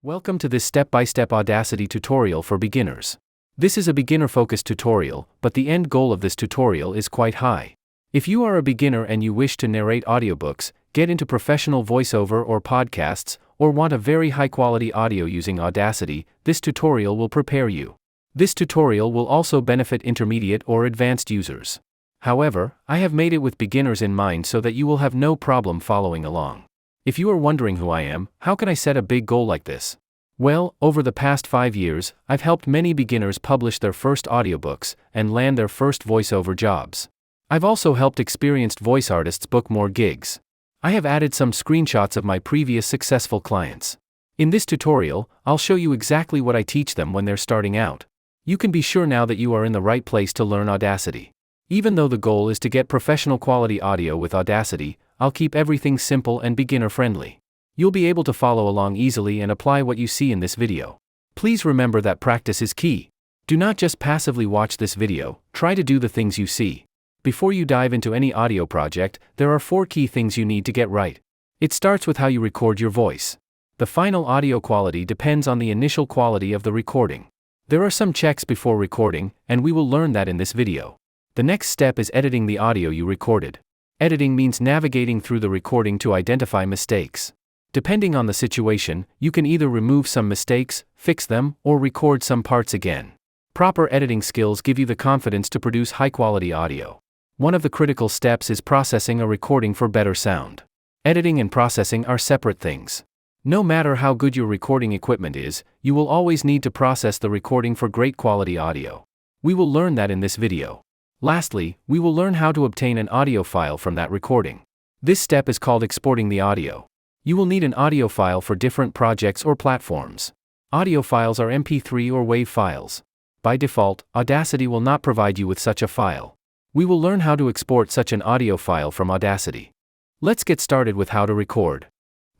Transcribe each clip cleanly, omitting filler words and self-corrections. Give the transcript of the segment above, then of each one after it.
Welcome to this step-by-step Audacity tutorial for beginners. This is a beginner-focused tutorial, but the end goal of this tutorial is quite high. If you are a beginner and you wish to narrate audiobooks, get into professional voiceover or podcasts, or want a very high-quality audio using Audacity, this tutorial will prepare you. This tutorial will also benefit intermediate or advanced users. However, I have made it with beginners in mind so that you will have no problem following along. If you are wondering who I am, how can I set a big goal like this? Well, over the past 5 years, I've helped many beginners publish their first audiobooks and land their first voiceover jobs. I've also helped experienced voice artists book more gigs. I have added some screenshots of my previous successful clients. In this tutorial, I'll show you exactly what I teach them when they're starting out. You can be sure now that you are in the right place to learn Audacity. Even though the goal is to get professional quality audio with Audacity, I'll keep everything simple and beginner-friendly. You'll be able to follow along easily and apply what you see in this video. Please remember that practice is key. Do not just passively watch this video, try to do the things you see. Before you dive into any audio project, there are 4 key things you need to get right. It starts with how you record your voice. The final audio quality depends on the initial quality of the recording. There are some checks before recording, and we will learn that in this video. The next step is editing the audio you recorded. Editing means navigating through the recording to identify mistakes. Depending on the situation, you can either remove some mistakes, fix them, or record some parts again. Proper editing skills give you the confidence to produce high-quality audio. One of the critical steps is processing a recording for better sound. Editing and processing are separate things. No matter how good your recording equipment is, you will always need to process the recording for great quality audio. We will learn that in this video. Lastly, we will learn how to obtain an audio file from that recording. This step is called exporting the audio. You will need an audio file for different projects or platforms. Audio files are MP3 or WAV files. By default, Audacity will not provide you with such a file. We will learn how to export such an audio file from Audacity. Let's get started with how to record.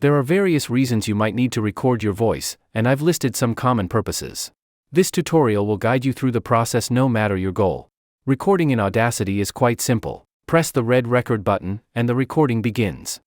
There are various reasons you might need to record your voice, and I've listed some common purposes. This tutorial will guide you through the process no matter your goal. Recording in Audacity is quite simple. Press the red record button, and the recording begins.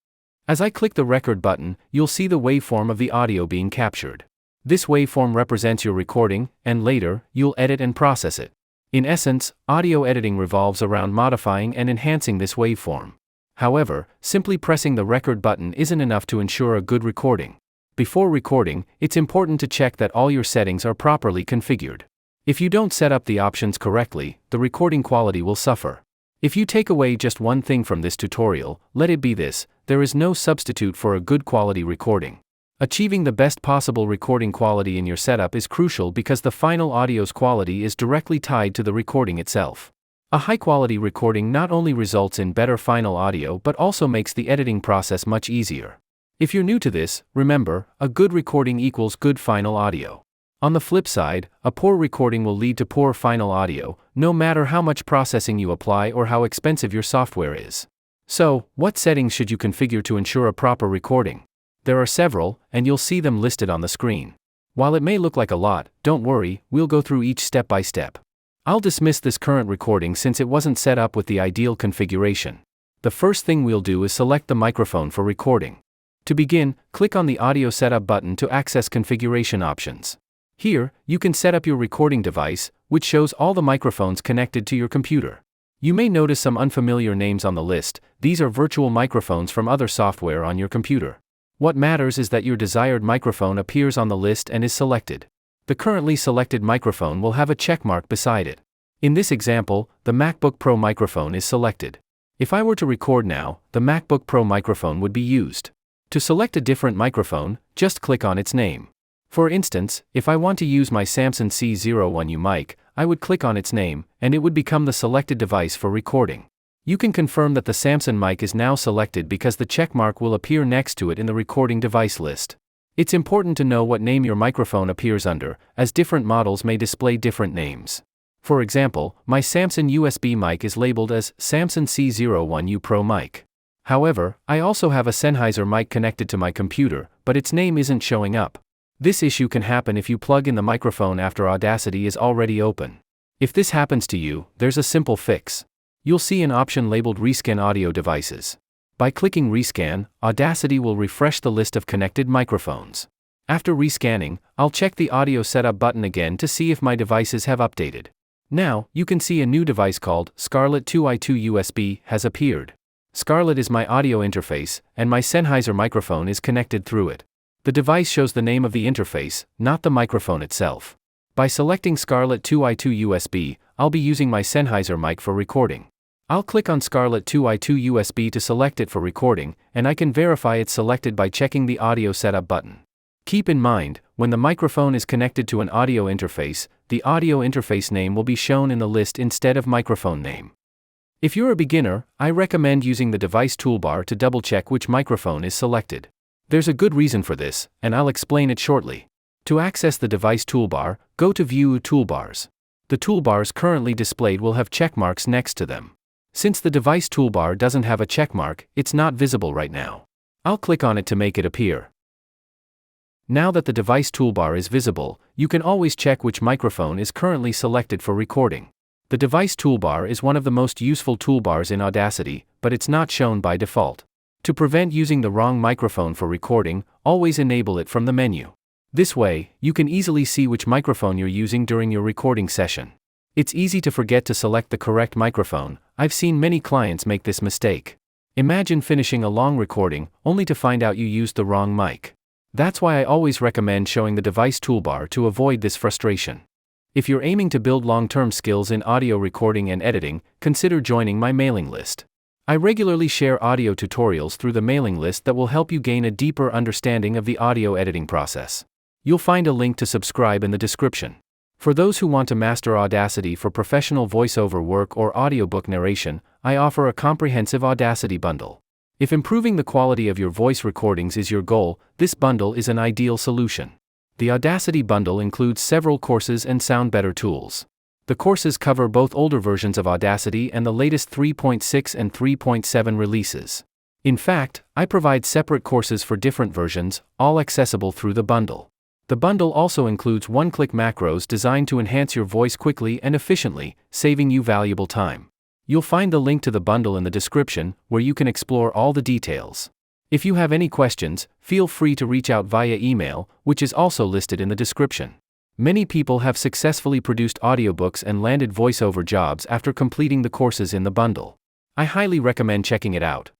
As I click the record button, you'll see the waveform of the audio being captured. This waveform represents your recording, and later, you'll edit and process it. In essence, audio editing revolves around modifying and enhancing this waveform. However, simply pressing the record button isn't enough to ensure a good recording. Before recording, it's important to check that all your settings are properly configured. If you don't set up the options correctly, the recording quality will suffer. If you take away just one thing from this tutorial, let it be this: there is no substitute for a good quality recording. Achieving the best possible recording quality in your setup is crucial because the final audio's quality is directly tied to the recording itself. A high-quality recording not only results in better final audio but also makes the editing process much easier. If you're new to this, remember, a good recording equals good final audio. On the flip side, a poor recording will lead to poor final audio, no matter how much processing you apply or how expensive your software is. So, what settings should you configure to ensure a proper recording? There are several, and you'll see them listed on the screen. While it may look like a lot, don't worry, we'll go through each step by step. I'll dismiss this current recording since it wasn't set up with the ideal configuration. The first thing we'll do is select the microphone for recording. To begin, click on the Audio Setup button to access configuration options. Here, you can set up your recording device, which shows all the microphones connected to your computer. You may notice some unfamiliar names on the list. These are virtual microphones from other software on your computer. What matters is that your desired microphone appears on the list and is selected. The currently selected microphone will have a check mark beside it. In this example, the MacBook Pro microphone is selected. If I were to record now, the MacBook Pro microphone would be used. To select a different microphone, just click on its name. For instance, if I want to use my Samson C01U mic, I would click on its name, and it would become the selected device for recording. You can confirm that the Samson mic is now selected because the checkmark will appear next to it in the recording device list. It's important to know what name your microphone appears under, as different models may display different names. For example, my Samson USB mic is labeled as Samson C01U Pro mic. However, I also have a Sennheiser mic connected to my computer, but its name isn't showing up. This issue can happen if you plug in the microphone after Audacity is already open. If this happens to you, there's a simple fix. You'll see an option labeled Rescan Audio Devices. By clicking Rescan, Audacity will refresh the list of connected microphones. After rescanning, I'll check the audio setup button again to see if my devices have updated. Now, you can see a new device called Scarlett 2i2 USB has appeared. Scarlett is my audio interface, and my Sennheiser microphone is connected through it. The device shows the name of the interface, not the microphone itself. By selecting Scarlett 2i2 USB, I'll be using my Sennheiser mic for recording. I'll click on Scarlett 2i2 USB to select it for recording, and I can verify it's selected by checking the audio setup button. Keep in mind, when the microphone is connected to an audio interface, the audio interface name will be shown in the list instead of microphone name. If you're a beginner, I recommend using the device toolbar to double-check which microphone is selected. There's a good reason for this, and I'll explain it shortly. To access the device toolbar, go to View Toolbars. The toolbars currently displayed will have checkmarks next to them. Since the device toolbar doesn't have a checkmark, it's not visible right now. I'll click on it to make it appear. Now that the device toolbar is visible, you can always check which microphone is currently selected for recording. The device toolbar is one of the most useful toolbars in Audacity, but it's not shown by default. To prevent using the wrong microphone for recording, always enable it from the menu. This way, you can easily see which microphone you're using during your recording session. It's easy to forget to select the correct microphone. I've seen many clients make this mistake. Imagine finishing a long recording, only to find out you used the wrong mic. That's why I always recommend showing the device toolbar to avoid this frustration. If you're aiming to build long-term skills in audio recording and editing, consider joining my mailing list. I regularly share audio tutorials through the mailing list that will help you gain a deeper understanding of the audio editing process. You'll find a link to subscribe in the description. For those who want to master Audacity for professional voiceover work or audiobook narration, I offer a comprehensive Audacity bundle. If improving the quality of your voice recordings is your goal, this bundle is an ideal solution. The Audacity bundle includes several courses and sound better tools. The courses cover both older versions of Audacity and the latest 3.6 and 3.7 releases. In fact, I provide separate courses for different versions, all accessible through the bundle. The bundle also includes one-click macros designed to enhance your voice quickly and efficiently, saving you valuable time. You'll find the link to the bundle in the description, where you can explore all the details. If you have any questions, feel free to reach out via email, which is also listed in the description. Many people have successfully produced audiobooks and landed voiceover jobs after completing the courses in the bundle. I highly recommend checking it out.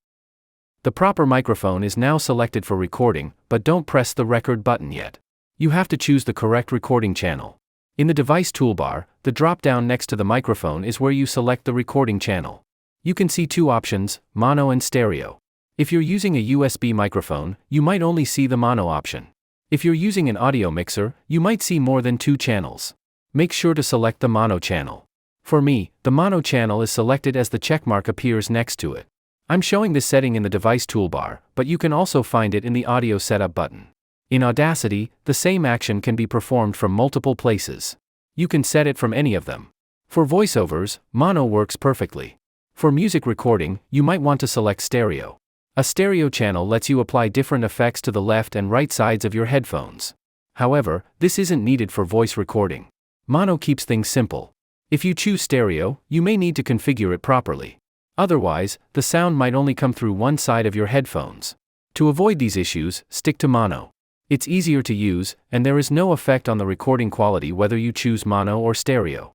The proper microphone is now selected for recording, but don't press the record button yet. You have to choose the correct recording channel. In the device toolbar, the drop-down next to the microphone is where you select the recording channel. You can see two options, mono and stereo. If you're using a USB microphone, you might only see the mono option. If you're using an audio mixer, you might see more than two channels. Make sure to select the mono channel. For me, the mono channel is selected as the checkmark appears next to it. I'm showing this setting in the device toolbar, but you can also find it in the audio setup button. In Audacity, the same action can be performed from multiple places. You can set it from any of them. For voiceovers, mono works perfectly. For music recording, you might want to select stereo. A stereo channel lets you apply different effects to the left and right sides of your headphones. However, this isn't needed for voice recording. Mono keeps things simple. If you choose stereo, you may need to configure it properly. Otherwise, the sound might only come through one side of your headphones. To avoid these issues, stick to mono. It's easier to use, and there is no effect on the recording quality whether you choose mono or stereo.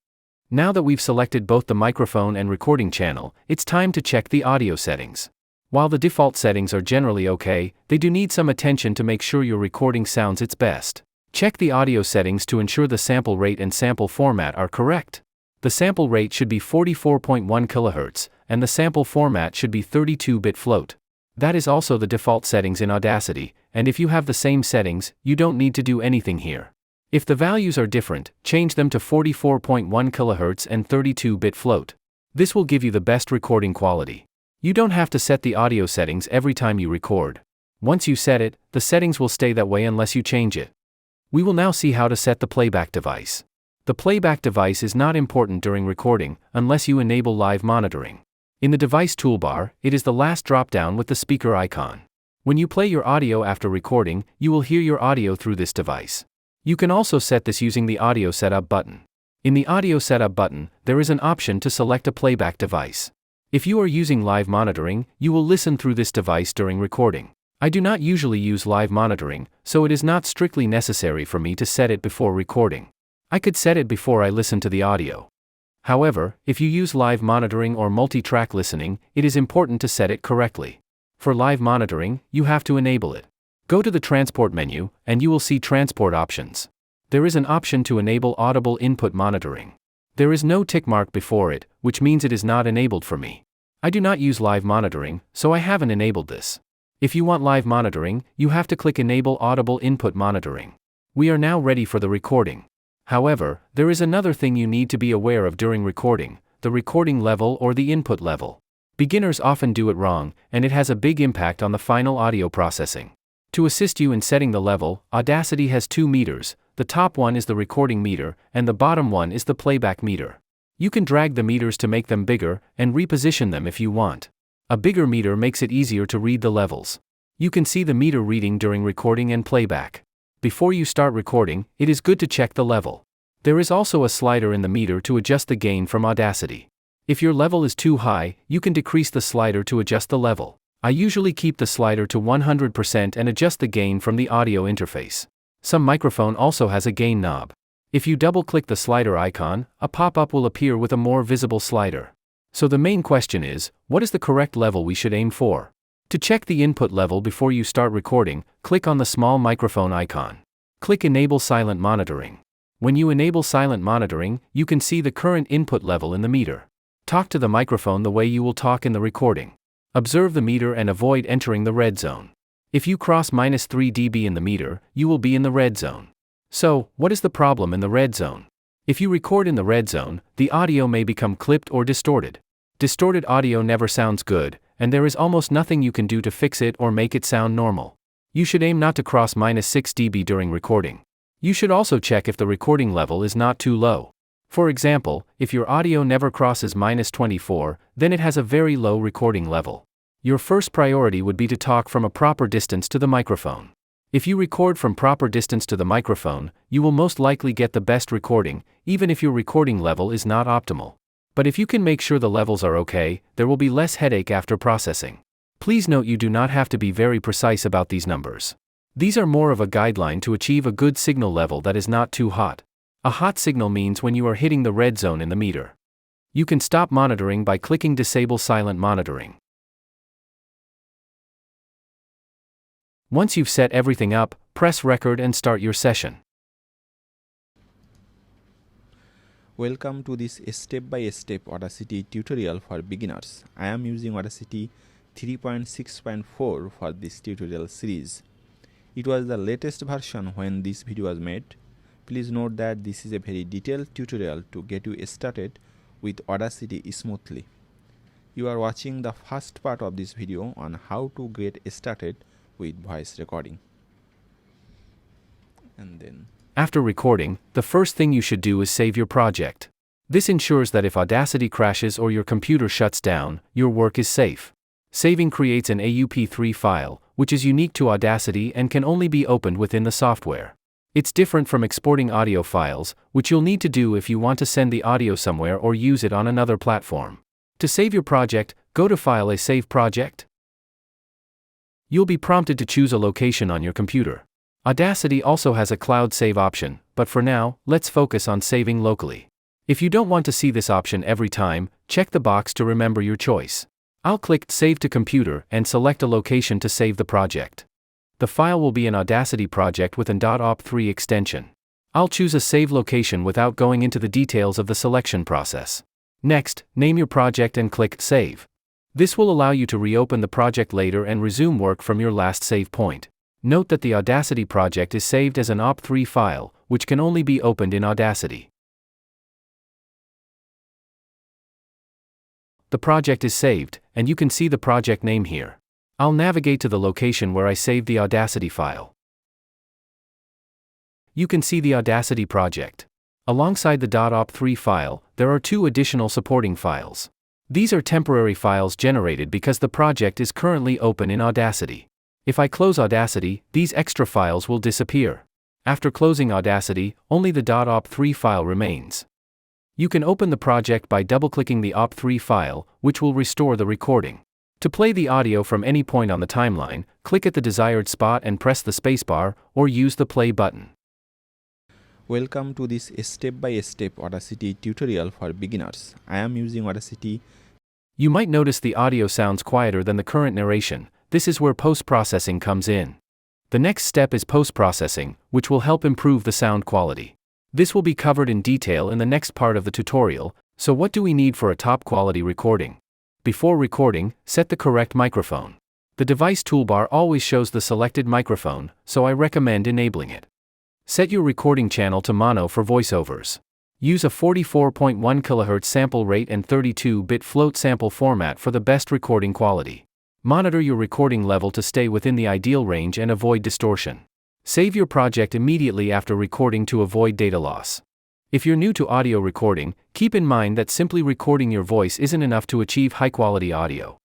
Now that we've selected both the microphone and recording channel, it's time to check the audio settings. While the default settings are generally okay, they do need some attention to make sure your recording sounds its best. Check the audio settings to ensure the sample rate and sample format are correct. The sample rate should be 44.1 kHz, and the sample format should be 32-bit float. That is also the default settings in Audacity, and if you have the same settings, you don't need to do anything here. If the values are different, change them to 44.1 kHz and 32-bit float. This will give you the best recording quality. You don't have to set the audio settings every time you record. Once you set it, the settings will stay that way unless you change it. We will now see how to set the playback device. The playback device is not important during recording, unless you enable live monitoring. In the device toolbar, it is the last drop-down with the speaker icon. When you play your audio after recording, you will hear your audio through this device. You can also set this using the audio setup button. In the audio setup button, there is an option to select a playback device. If you are using live monitoring, you will listen through this device during recording. I do not usually use live monitoring, so it is not strictly necessary for me to set it before recording. I could set it before I listen to the audio. However, if you use live monitoring or multi-track listening, it is important to set it correctly. For live monitoring, you have to enable it. Go to the transport menu, and you will see transport options. There is an option to enable audible input monitoring. There is no tick mark before it, which means it is not enabled for me. I do not use live monitoring, so I haven't enabled this. If you want live monitoring, you have to click Enable Audible Input Monitoring. We are now ready for the recording. However, there is another thing you need to be aware of during recording: the recording level or the input level. Beginners often do it wrong, and it has a big impact on the final audio processing. To assist you in setting the level, Audacity has two meters. The top one is the recording meter, and the bottom one is the playback meter. You can drag the meters to make them bigger, and reposition them if you want. A bigger meter makes it easier to read the levels. You can see the meter reading during recording and playback. Before you start recording, it is good to check the level. There is also a slider in the meter to adjust the gain from Audacity. If your level is too high, you can decrease the slider to adjust the level. I usually keep the slider to 100% and adjust the gain from the audio interface. Some microphone also has a gain knob. If you double-click the slider icon, a pop-up will appear with a more visible slider. So the main question is, what is the correct level we should aim for? To check the input level before you start recording, click on the small microphone icon. Click Enable Silent Monitoring. When you enable silent monitoring, you can see the current input level in the meter. Talk to the microphone the way you will talk in the recording. Observe the meter and avoid entering the red zone. If you cross -3 dB in the meter, you will be in the red zone. So, what is the problem in the red zone? If you record in the red zone, the audio may become clipped or distorted. Distorted audio never sounds good, and there is almost nothing you can do to fix it or make it sound normal. You should aim not to cross -6 dB during recording. You should also check if the recording level is not too low. For example, if your audio never crosses -24, then it has a very low recording level. Your first priority would be to talk from a proper distance to the microphone. If you record from proper distance to the microphone, you will most likely get the best recording, even if your recording level is not optimal. But if you can make sure the levels are okay, there will be less headache after processing. Please note you do not have to be very precise about these numbers. These are more of a guideline to achieve a good signal level that is not too hot. A hot signal means when you are hitting the red zone in the meter. You can stop monitoring by clicking Disable Silent Monitoring. Once you've set everything up, press Record and start your session. Welcome to this step-by-step Audacity tutorial for beginners. I am using Audacity 3.6.4 for this tutorial series. It was the latest version when this video was made. Please note that this is a very detailed tutorial to get you started with Audacity smoothly. You are watching the first part of this video on how to get started with voice recording. After recording, the first thing you should do is save your project. This ensures that if Audacity crashes or your computer shuts down, your work is safe. Saving creates an AUP3 file, which is unique to Audacity and can only be opened within the software. It's different from exporting audio files, which you'll need to do if you want to send the audio somewhere or use it on another platform. To save your project, go to File a Save Project. You'll be prompted to choose a location on your computer. Audacity also has a cloud save option, but for now, let's focus on saving locally. If you don't want to see this option every time, check the box to remember your choice. I'll click Save to Computer and select a location to save the project. The file will be an Audacity project with an .op3 extension. I'll choose a save location without going into the details of the selection process. Next, name your project and click Save. This will allow you to reopen the project later and resume work from your last save point. Note that the Audacity project is saved as an OP3 file, which can only be opened in Audacity. The project is saved, and you can see the project name here. I'll navigate to the location where I saved the Audacity file. You can see the Audacity project. Alongside the .op3 file, there are two additional supporting files. These are temporary files generated because the project is currently open in Audacity. If I close Audacity, these extra files will disappear. After closing Audacity, only the .op3 file remains. You can open the project by double-clicking the op3 file, which will restore the recording. To play the audio from any point on the timeline, click at the desired spot and press the spacebar, or use the play button. Welcome to this step-by-step Audacity tutorial for beginners. I am using Audacity. You might notice the audio sounds quieter than the current narration. This is where post-processing comes in. The next step is post-processing, which will help improve the sound quality. This will be covered in detail in the next part of the tutorial. So what do we need for a top-quality recording? Before recording, set the correct microphone. The device toolbar always shows the selected microphone, so I recommend enabling it. Set your recording channel to mono for voiceovers. Use a 44.1 kHz sample rate and 32-bit float sample format for the best recording quality. Monitor your recording level to stay within the ideal range and avoid distortion. Save your project immediately after recording to avoid data loss. If you're new to audio recording, keep in mind that simply recording your voice isn't enough to achieve high-quality audio.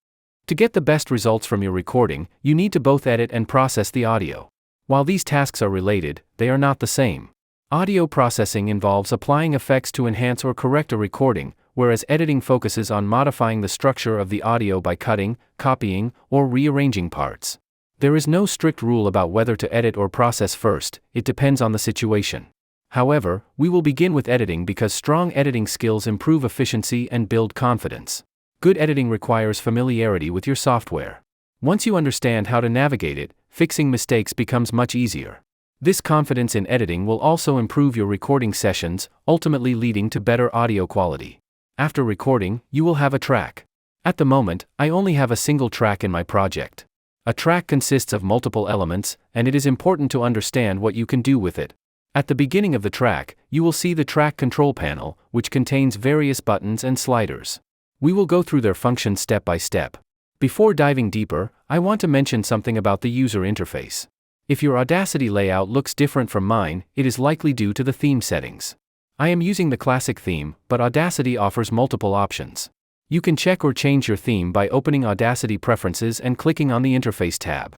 To get the best results from your recording, you need to both edit and process the audio. While these tasks are related, they are not the same. Audio processing involves applying effects to enhance or correct a recording, whereas editing focuses on modifying the structure of the audio by cutting, copying, or rearranging parts. There is no strict rule about whether to edit or process first, it depends on the situation. However, we will begin with editing because strong editing skills improve efficiency and build confidence. Good editing requires familiarity with your software. Once you understand how to navigate it, fixing mistakes becomes much easier. This confidence in editing will also improve your recording sessions, ultimately leading to better audio quality. After recording, you will have a track. At the moment, I only have a single track in my project. A track consists of multiple elements, and it is important to understand what you can do with it. At the beginning of the track, you will see the track control panel, which contains various buttons and sliders. We will go through their functions step by step. Before diving deeper, I want to mention something about the user interface. If your Audacity layout looks different from mine, it is likely due to the theme settings. I am using the classic theme, but Audacity offers multiple options. You can check or change your theme by opening Audacity Preferences and clicking on the Interface tab.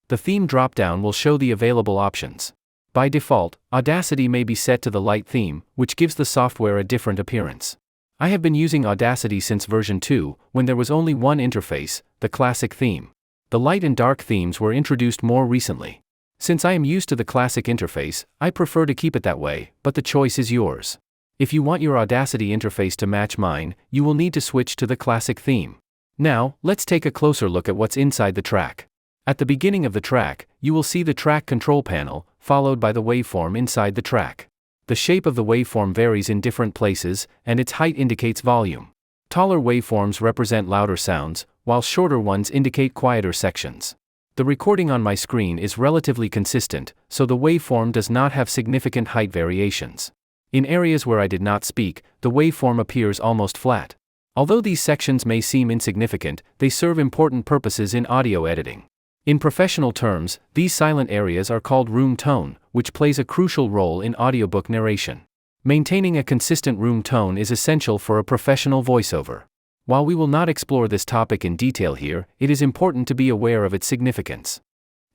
The theme drop-down will show the available options. By default, Audacity may be set to the light theme, which gives the software a different appearance. I have been using Audacity since version 2, when there was only one interface, the classic theme. The light and dark themes were introduced more recently. Since I am used to the classic interface, I prefer to keep it that way, but the choice is yours. If you want your Audacity interface to match mine, you will need to switch to the classic theme. Now, let's take a closer look at what's inside the track. At the beginning of the track, you will see the track control panel, followed by the waveform inside the track. The shape of the waveform varies in different places, and its height indicates volume. Taller waveforms represent louder sounds, while shorter ones indicate quieter sections. The recording on my screen is relatively consistent, so the waveform does not have significant height variations. In areas where I did not speak, the waveform appears almost flat. Although these sections may seem insignificant, they serve important purposes in audio editing. In professional terms, these silent areas are called room tone, which plays a crucial role in audiobook narration. Maintaining a consistent room tone is essential for a professional voiceover. While we will not explore this topic in detail here, it is important to be aware of its significance.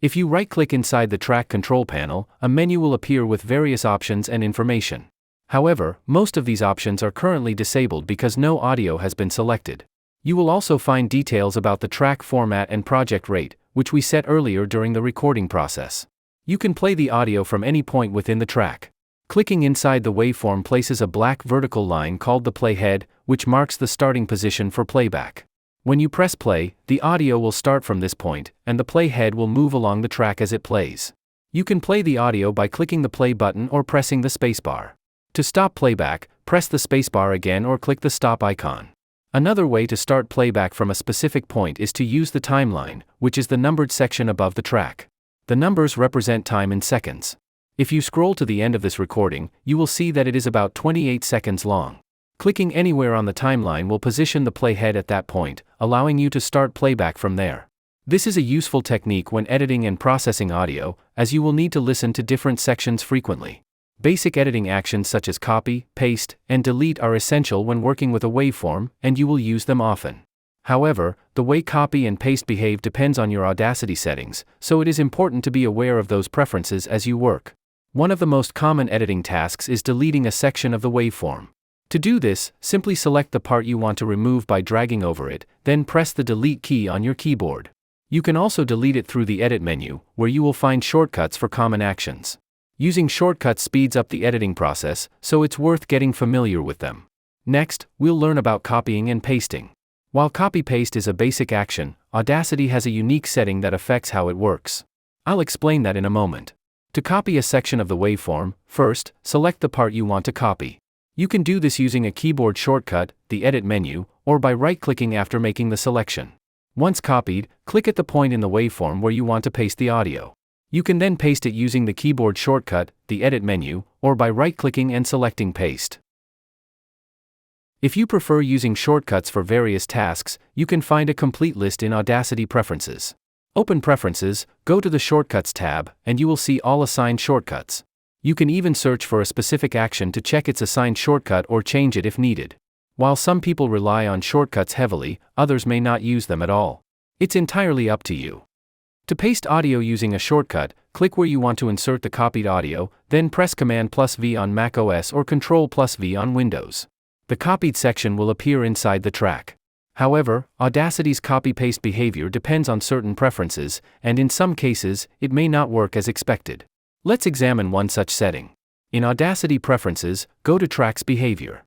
If you right-click inside the track control panel, a menu will appear with various options and information. However, most of these options are currently disabled because no audio has been selected. You will also find details about the track format and project rate, which we set earlier during the recording process. You can play the audio from any point within the track. Clicking inside the waveform places a black vertical line called the playhead, which marks the starting position for playback. When you press play, the audio will start from this point, and the playhead will move along the track as it plays. You can play the audio by clicking the play button or pressing the spacebar. To stop playback, press the spacebar again or click the stop icon. Another way to start playback from a specific point is to use the timeline, which is the numbered section above the track. The numbers represent time in seconds. If you scroll to the end of this recording, you will see that it is about 28 seconds long. Clicking anywhere on the timeline will position the playhead at that point, allowing you to start playback from there. This is a useful technique when editing and processing audio, as you will need to listen to different sections frequently. Basic editing actions such as copy, paste, and delete are essential when working with a waveform, and you will use them often. However, the way copy and paste behave depends on your Audacity settings, so it is important to be aware of those preferences as you work. One of the most common editing tasks is deleting a section of the waveform. To do this, simply select the part you want to remove by dragging over it, then press the delete key on your keyboard. You can also delete it through the edit menu, where you will find shortcuts for common actions. Using shortcuts speeds up the editing process, so it's worth getting familiar with them. Next, we'll learn about copying and pasting. While copy-paste is a basic action, Audacity has a unique setting that affects how it works. I'll explain that in a moment. To copy a section of the waveform, first, select the part you want to copy. You can do this using a keyboard shortcut, the edit menu, or by right-clicking after making the selection. Once copied, click at the point in the waveform where you want to paste the audio. You can then paste it using the keyboard shortcut, the edit menu, or by right-clicking and selecting paste. If you prefer using shortcuts for various tasks, you can find a complete list in Audacity Preferences. Open Preferences, go to the Shortcuts tab, and you will see all assigned shortcuts. You can even search for a specific action to check its assigned shortcut or change it if needed. While some people rely on shortcuts heavily, others may not use them at all. It's entirely up to you. To paste audio using a shortcut, click where you want to insert the copied audio, then press Command+V on macOS or Control+V on Windows. The copied section will appear inside the track. However, Audacity's copy-paste behavior depends on certain preferences, and in some cases, it may not work as expected. Let's examine one such setting. In Audacity Preferences, go to Tracks Behavior.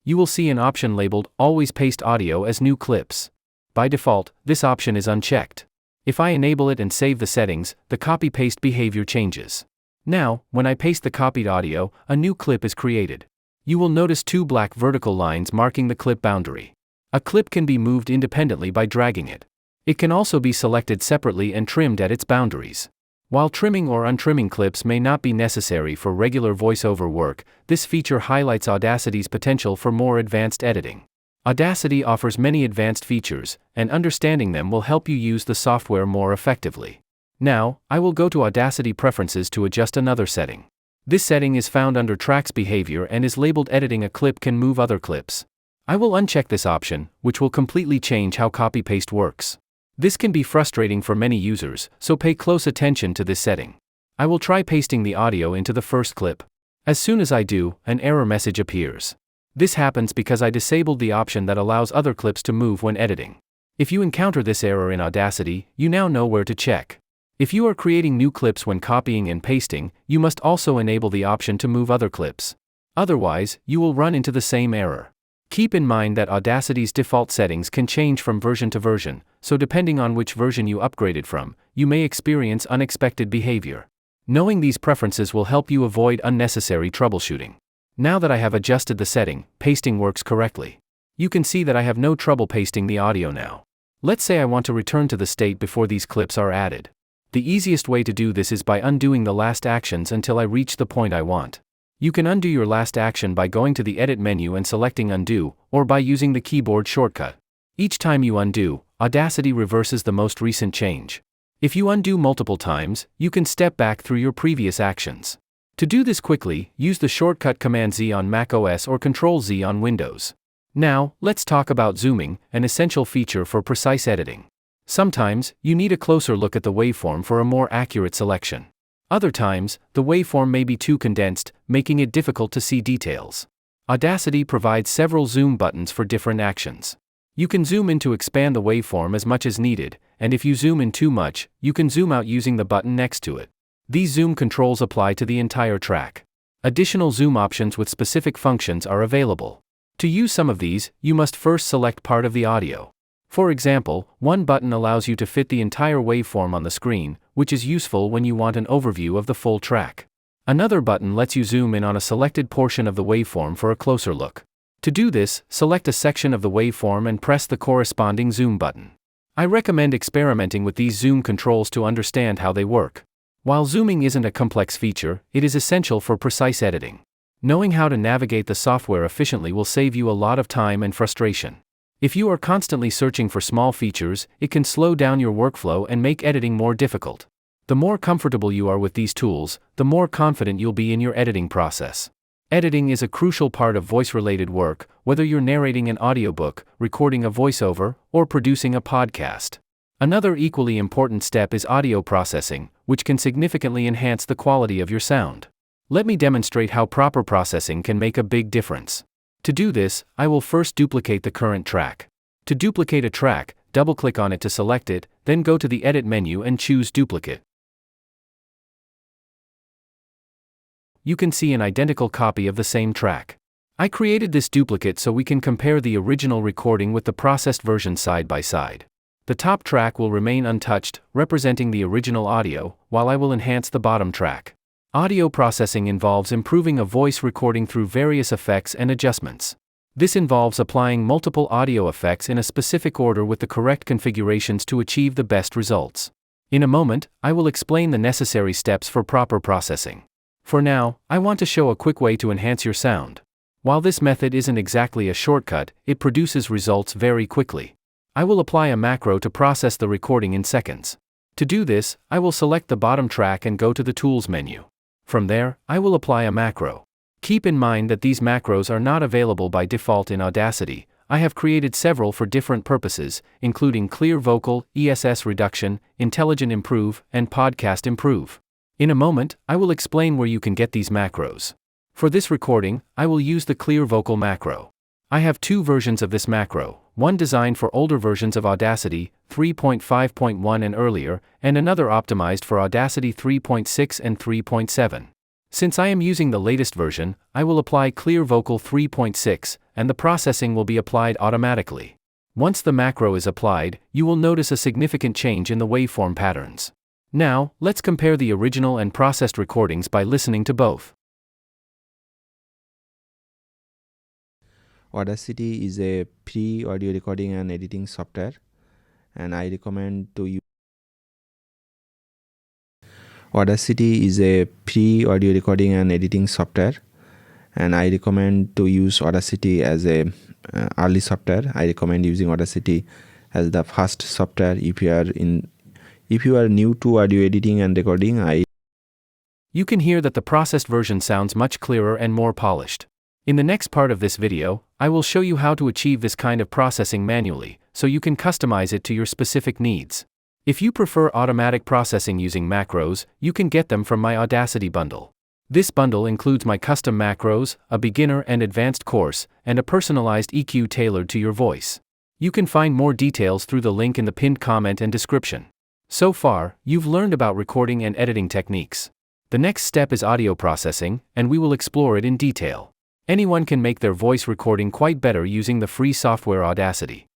You will see an option labeled Always Paste Audio as New Clips. By default, this option is unchecked. If I enable it and save the settings, the copy-paste behavior changes. Now, when I paste the copied audio, a new clip is created. You will notice two black vertical lines marking the clip boundary. A clip can be moved independently by dragging it. It can also be selected separately and trimmed at its boundaries. While trimming or untrimming clips may not be necessary for regular voiceover work, this feature highlights Audacity's potential for more advanced editing. Audacity offers many advanced features, and understanding them will help you use the software more effectively. Now, I will go to Audacity Preferences to adjust another setting. This setting is found under Tracks Behavior and is labeled Editing a clip can move other clips. I will uncheck this option, which will completely change how copy-paste works. This can be frustrating for many users, so pay close attention to this setting. I will try pasting the audio into the first clip. As soon as I do, an error message appears. This happens because I disabled the option that allows other clips to move when editing. If you encounter this error in Audacity, you now know where to check. If you are creating new clips when copying and pasting, you must also enable the option to move other clips. Otherwise, you will run into the same error. Keep in mind that Audacity's default settings can change from version to version, so depending on which version you upgraded from, you may experience unexpected behavior. Knowing these preferences will help you avoid unnecessary troubleshooting. Now that I have adjusted the setting, pasting works correctly. You can see that I have no trouble pasting the audio now. Let's say I want to return to the state before these clips are added. The easiest way to do this is by undoing the last actions until I reach the point I want. You can undo your last action by going to the Edit menu and selecting Undo, or by using the keyboard shortcut. Each time you undo, Audacity reverses the most recent change. If you undo multiple times, you can step back through your previous actions. To do this quickly, use the shortcut Command-Z on macOS or Control-Z on Windows. Now, let's talk about zooming, an essential feature for precise editing. Sometimes, you need a closer look at the waveform for a more accurate selection. Other times, the waveform may be too condensed, making it difficult to see details. Audacity provides several zoom buttons for different actions. You can zoom in to expand the waveform as much as needed, and if you zoom in too much, you can zoom out using the button next to it. These zoom controls apply to the entire track. Additional zoom options with specific functions are available. To use some of these, you must first select part of the audio. For example, one button allows you to fit the entire waveform on the screen, which is useful when you want an overview of the full track. Another button lets you zoom in on a selected portion of the waveform for a closer look. To do this, select a section of the waveform and press the corresponding zoom button. I recommend experimenting with these zoom controls to understand how they work. While zooming isn't a complex feature, it is essential for precise editing. Knowing how to navigate the software efficiently will save you a lot of time and frustration. If you are constantly searching for small features, it can slow down your workflow and make editing more difficult. The more comfortable you are with these tools, the more confident you'll be in your editing process. Editing is a crucial part of voice-related work, whether you're narrating an audiobook, recording a voiceover, or producing a podcast. Another equally important step is audio processing, which can significantly enhance the quality of your sound. Let me demonstrate how proper processing can make a big difference. To do this, I will first duplicate the current track. To duplicate a track, double-click on it to select it, then go to the Edit menu and choose Duplicate. You can see an identical copy of the same track. I created this duplicate so we can compare the original recording with the processed version side by side. The top track will remain untouched, representing the original audio, while I will enhance the bottom track. Audio processing involves improving a voice recording through various effects and adjustments. This involves applying multiple audio effects in a specific order with the correct configurations to achieve the best results. In a moment, I will explain the necessary steps for proper processing. For now, I want to show a quick way to enhance your sound. While this method isn't exactly a shortcut, it produces results very quickly. I will apply a macro to process the recording in seconds. To do this, I will select the bottom track and go to the Tools menu. From there, I will apply a macro. Keep in mind that these macros are not available by default in Audacity. I have created several for different purposes, including Clear Vocal, ESS Reduction, Intelligent Improve, and Podcast Improve. In a moment, I will explain where you can get these macros. For this recording, I will use the Clear Vocal macro. I have two versions of this macro, one designed for older versions of Audacity, 3.5.1 and earlier, and another optimized for Audacity 3.6 and 3.7. Since I am using the latest version, I will apply Clear Vocal 3.6, and the processing will be applied automatically. Once the macro is applied, you will notice a significant change in the waveform patterns. Now, let's compare the original and processed recordings by listening to both. Audacity is a free audio recording and editing software, and I recommend to use Audacity is a free audio recording and editing software, and I recommend to use Audacity as a early software. I recommend using Audacity as the first software if you are new to audio editing and recording. You can hear that the processed version sounds much clearer and more polished. In the next part of this video, I will show you how to achieve this kind of processing manually, so you can customize it to your specific needs. If you prefer automatic processing using macros, you can get them from my Audacity bundle. This bundle includes my custom macros, a beginner and advanced course, and a personalized EQ tailored to your voice. You can find more details through the link in the pinned comment and description. So far, you've learned about recording and editing techniques. The next step is audio processing, and we will explore it in detail. Anyone can make their voice recording quite better using the free software Audacity.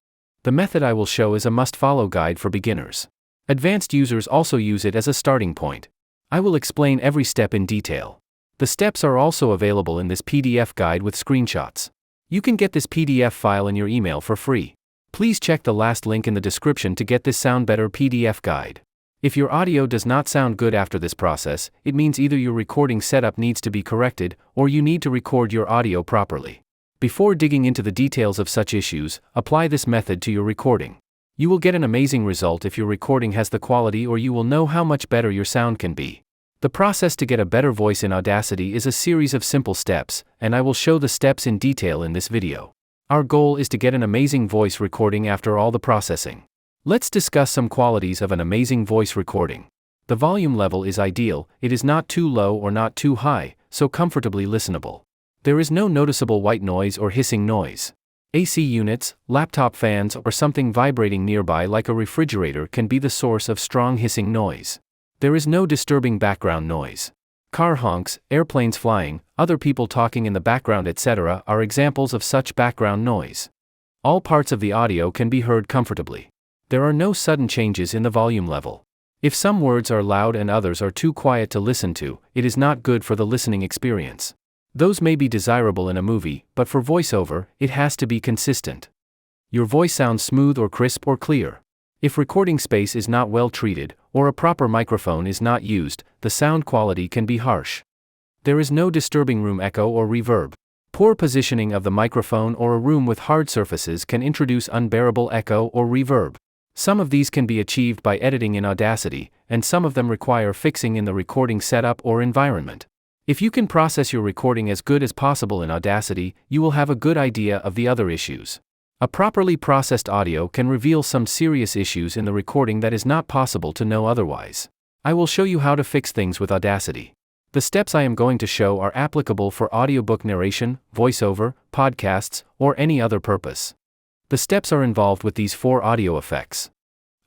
The method I will show is a must-follow guide for beginners. Advanced users also use it as a starting point. I will explain every step in detail. The steps are also available in this PDF guide with screenshots. You can get this PDF file in your email for free. Please check the last link in the description to get this Sound Better PDF guide. If your audio does not sound good after this process, it means either your recording setup needs to be corrected, or you need to record your audio properly. Before digging into the details of such issues, apply this method to your recording. You will get an amazing result if your recording has the quality, or you will know how much better your sound can be. The process to get a better voice in Audacity is a series of simple steps, and I will show the steps in detail in this video. Our goal is to get an amazing voice recording after all the processing. Let's discuss some qualities of an amazing voice recording. The volume level is ideal, it is not too low or not too high, so comfortably listenable. There is no noticeable white noise or hissing noise. AC units, laptop fans, or something vibrating nearby like a refrigerator can be the source of strong hissing noise. There is no disturbing background noise. Car honks, airplanes flying, other people talking in the background, etc. are examples of such background noise. All parts of the audio can be heard comfortably. There are no sudden changes in the volume level. If some words are loud and others are too quiet to listen to, it is not good for the listening experience. Those may be desirable in a movie, but for voiceover, it has to be consistent. Your voice sounds smooth or crisp or clear. If recording space is not well treated, or a proper microphone is not used, the sound quality can be harsh. There is no disturbing room echo or reverb. Poor positioning of the microphone or a room with hard surfaces can introduce unbearable echo or reverb. Some of these can be achieved by editing in Audacity, and some of them require fixing in the recording setup or environment. If you can process your recording as good as possible in Audacity, you will have a good idea of the other issues. A properly processed audio can reveal some serious issues in the recording that is not possible to know otherwise. I will show you how to fix things with Audacity. The steps I am going to show are applicable for audiobook narration, voiceover, podcasts, or any other purpose. The steps are involved with these 4 audio effects.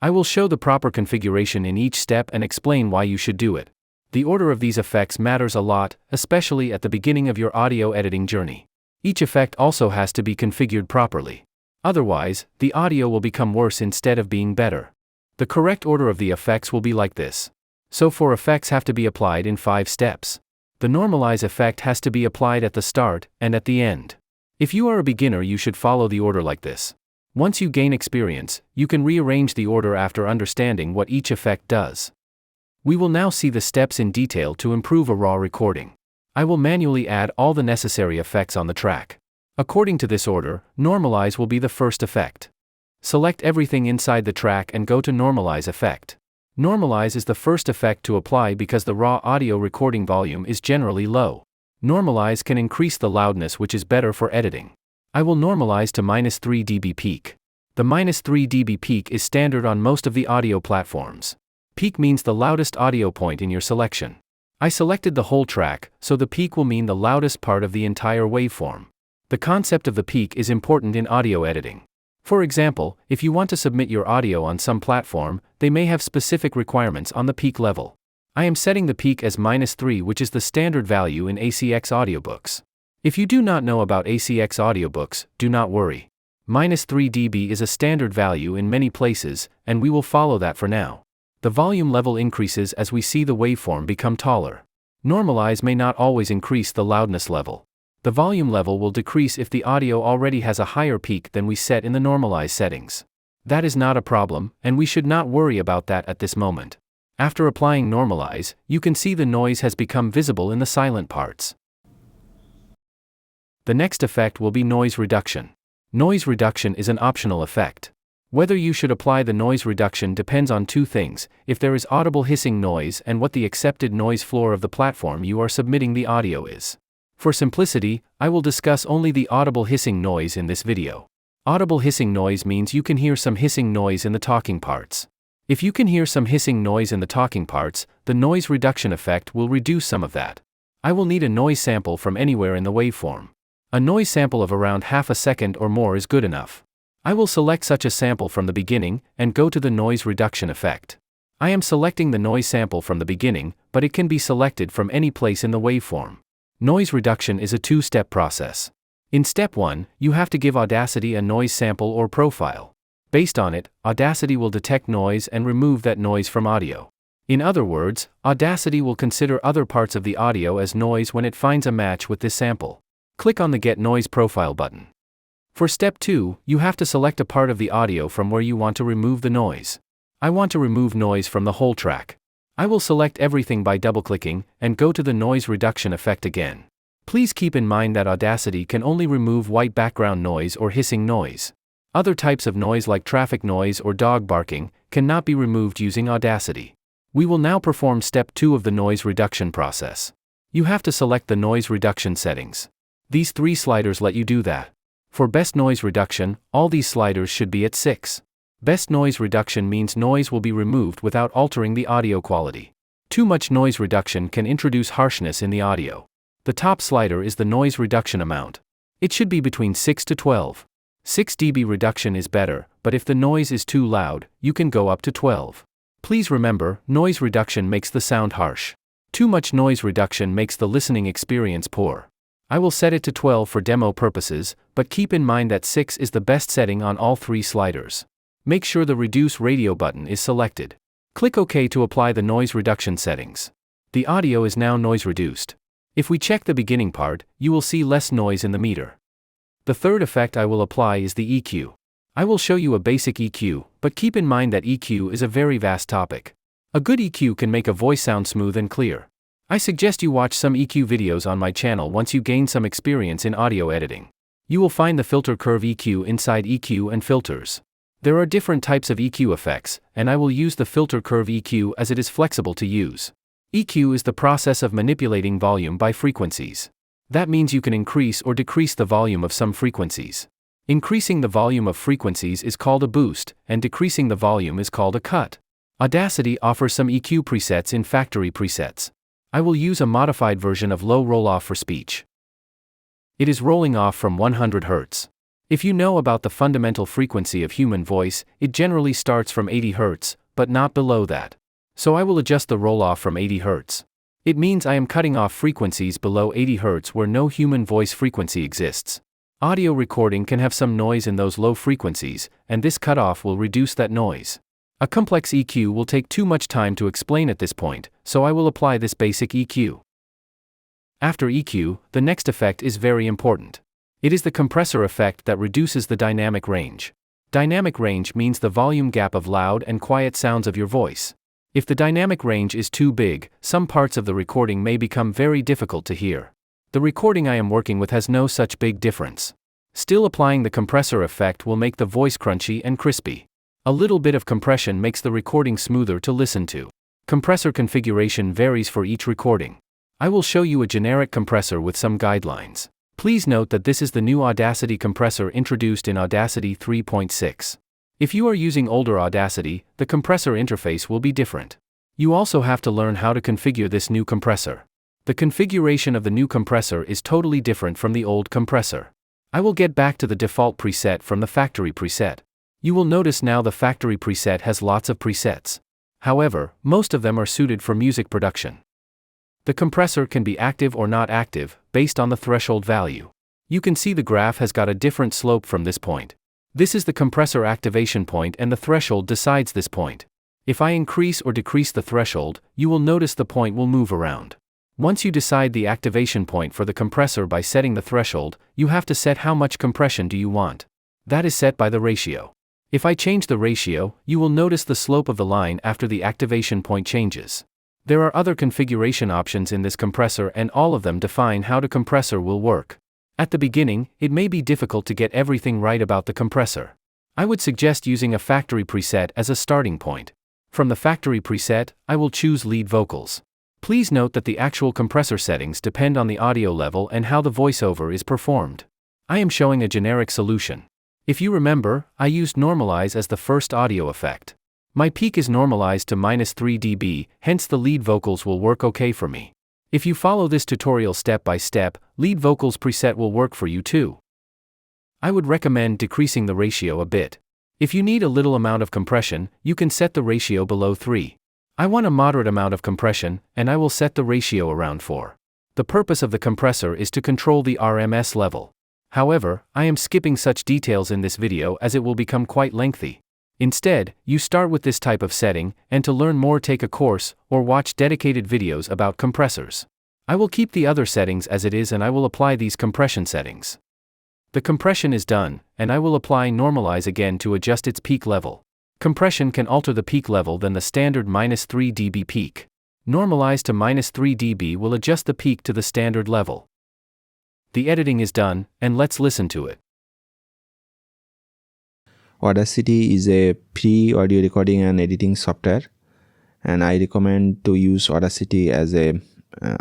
I will show the proper configuration in each step and explain why you should do it. The order of these effects matters a lot, especially at the beginning of your audio editing journey. Each effect also has to be configured properly. Otherwise, the audio will become worse instead of being better. The correct order of the effects will be like this. So 4 effects have to be applied in 5 steps. The normalize effect has to be applied at the start and at the end. If you are a beginner, you should follow the order like this. Once you gain experience, you can rearrange the order after understanding what each effect does. We will now see the steps in detail to improve a raw recording. I will manually add all the necessary effects on the track. According to this order, normalize will be the first effect. Select everything inside the track and go to normalize effect. Normalize is the first effect to apply because the raw audio recording volume is generally low. Normalize can increase the loudness, which is better for editing. I will normalize to -3 dB peak. The -3 dB peak is standard on most of the audio platforms. Peak means the loudest audio point in your selection. I selected the whole track, so the peak will mean the loudest part of the entire waveform. The concept of the peak is important in audio editing. For example, if you want to submit your audio on some platform, they may have specific requirements on the peak level. I am setting the peak as -3, which is the standard value in ACX audiobooks. If you do not know about ACX audiobooks, do not worry. -3 dB is a standard value in many places, and we will follow that for now. The volume level increases as we see the waveform become taller. Normalize may not always increase the loudness level. The volume level will decrease if the audio already has a higher peak than we set in the normalize settings. That is not a problem, and we should not worry about that at this moment. After applying normalize, you can see the noise has become visible in the silent parts. The next effect will be noise reduction. Noise reduction is an optional effect. Whether you should apply the noise reduction depends on 2 things: if there is audible hissing noise and what the accepted noise floor of the platform you are submitting the audio is. For simplicity, I will discuss only the audible hissing noise in this video. Audible hissing noise means you can hear some hissing noise in the talking parts. If you can hear some hissing noise in the talking parts, the noise reduction effect will reduce some of that. I will need a noise sample from anywhere in the waveform. A noise sample of around half a second or more is good enough. I will select such a sample from the beginning and go to the noise reduction effect. I am selecting the noise sample from the beginning, but it can be selected from any place in the waveform. Noise reduction is a 2-step process. In step 1, you have to give Audacity a noise sample or profile. Based on it, Audacity will detect noise and remove that noise from audio. In other words, Audacity will consider other parts of the audio as noise when it finds a match with this sample. Click on the Get Noise Profile button. For step 2, you have to select a part of the audio from where you want to remove the noise. I want to remove noise from the whole track. I will select everything by double-clicking, and go to the noise reduction effect again. Please keep in mind that Audacity can only remove white background noise or hissing noise. Other types of noise like traffic noise or dog barking cannot be removed using Audacity. We will now perform step 2 of the noise reduction process. You have to select the noise reduction settings. These 3 sliders let you do that. For best noise reduction, all these sliders should be at 6. Best noise reduction means noise will be removed without altering the audio quality. Too much noise reduction can introduce harshness in the audio. The top slider is the noise reduction amount. It should be between 6 to 12. 6 dB reduction is better, but if the noise is too loud, you can go up to 12. Please remember, noise reduction makes the sound harsh. Too much noise reduction makes the listening experience poor. I will set it to 12 for demo purposes, but keep in mind that 6 is the best setting on all 3 sliders. Make sure the Reduce Radio button is selected. Click OK to apply the noise reduction settings. The audio is now noise reduced. If we check the beginning part, you will see less noise in the meter. The third effect I will apply is the EQ. I will show you a basic EQ, but keep in mind that EQ is a very vast topic. A good EQ can make a voice sound smooth and clear. I suggest you watch some EQ videos on my channel once you gain some experience in audio editing. You will find the filter curve EQ inside EQ and filters. There are different types of EQ effects, and I will use the filter curve EQ as it is flexible to use. EQ is the process of manipulating volume by frequencies. That means you can increase or decrease the volume of some frequencies. Increasing the volume of frequencies is called a boost, and decreasing the volume is called a cut. Audacity offers some EQ presets in factory presets. I will use a modified version of low roll-off for speech. It is rolling off from 100 Hz. If you know about the fundamental frequency of human voice, it generally starts from 80 Hz, but not below that. So I will adjust the roll-off from 80 Hz. It means I am cutting off frequencies below 80 Hz where no human voice frequency exists. Audio recording can have some noise in those low frequencies, and this cutoff will reduce that noise. A complex EQ will take too much time to explain at this point, so I will apply this basic EQ. After EQ, the next effect is very important. It is the compressor effect that reduces the dynamic range. Dynamic range means the volume gap of loud and quiet sounds of your voice. If the dynamic range is too big, some parts of the recording may become very difficult to hear. The recording I am working with has no such big difference. Still, applying the compressor effect will make the voice crunchy and crispy. A little bit of compression makes the recording smoother to listen to. Compressor configuration varies for each recording. I will show you a generic compressor with some guidelines. Please note that this is the new Audacity compressor introduced in Audacity 3.6. If you are using older Audacity, the compressor interface will be different. You also have to learn how to configure this new compressor. The configuration of the new compressor is totally different from the old compressor. I will get back to the default preset from the factory preset. You will notice now the factory preset has lots of presets. However, most of them are suited for music production. The compressor can be active or not active, based on the threshold value. You can see the graph has got a different slope from this point. This is the compressor activation point and the threshold decides this point. If I increase or decrease the threshold, you will notice the point will move around. Once you decide the activation point for the compressor by setting the threshold, you have to set how much compression do you want. That is set by the ratio. If I change the ratio, you will notice the slope of the line after the activation point changes. There are other configuration options in this compressor and all of them define how the compressor will work. At the beginning, it may be difficult to get everything right about the compressor. I would suggest using a factory preset as a starting point. From the factory preset, I will choose lead vocals. Please note that the actual compressor settings depend on the audio level and how the voiceover is performed. I am showing a generic solution. If you remember, I used normalize as the first audio effect. My peak is normalized to -3 dB, hence the lead vocals will work okay for me. If you follow this tutorial step by step, lead vocals preset will work for you too. I would recommend decreasing the ratio a bit. If you need a little amount of compression, you can set the ratio below 3. I want a moderate amount of compression, and I will set the ratio around 4. The purpose of the compressor is to control the RMS level. However, I am skipping such details in this video as it will become quite lengthy. Instead, you start with this type of setting, and to learn more take a course, or watch dedicated videos about compressors. I will keep the other settings as it is and I will apply these compression settings. The compression is done, and I will apply normalize again to adjust its peak level. Compression can alter the peak level than the standard -3 dB peak. Normalize to -3 dB will adjust the peak to the standard level. The editing is done, and let's listen to it. Audacity is a free audio recording and editing software, and I recommend to use Audacity as a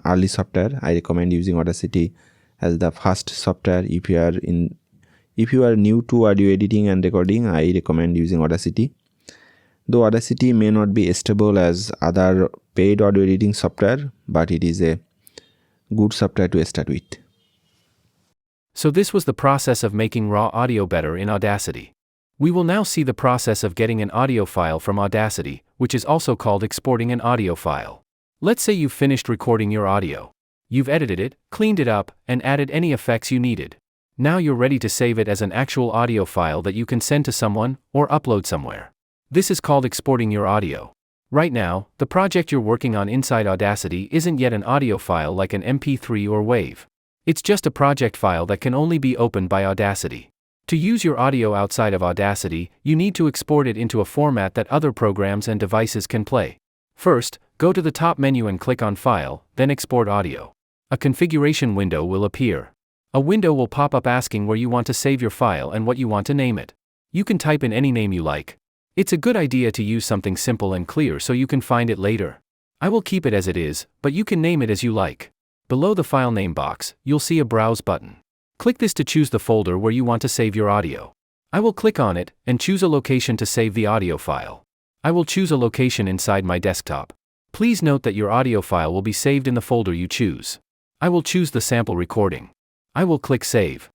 early software. I recommend using Audacity as the first software. If you are new to audio editing and recording, I recommend using Audacity. Though Audacity may not be stable as other paid audio editing software, but it is a good software to start with. So this was the process of making raw audio better in Audacity. We will now see the process of getting an audio file from Audacity, which is also called exporting an audio file. Let's say you've finished recording your audio. You've edited it, cleaned it up, and added any effects you needed. Now you're ready to save it as an actual audio file that you can send to someone, or upload somewhere. This is called exporting your audio. Right now, the project you're working on inside Audacity isn't yet an audio file like an MP3 or WAV. It's just a project file that can only be opened by Audacity. To use your audio outside of Audacity, you need to export it into a format that other programs and devices can play. First, go to the top menu and click on File, then Export Audio. A configuration window will appear. A window will pop up asking where you want to save your file and what you want to name it. You can type in any name you like. It's a good idea to use something simple and clear so you can find it later. I will keep it as it is, but you can name it as you like. Below the file name box, you'll see a Browse button. Click this to choose the folder where you want to save your audio. I will click on it, and choose a location to save the audio file. I will choose a location inside my desktop. Please note that your audio file will be saved in the folder you choose. I will choose the sample recording. I will click Save.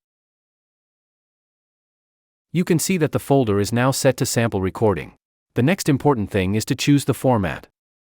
You can see that the folder is now set to sample recording. The next important thing is to choose the format.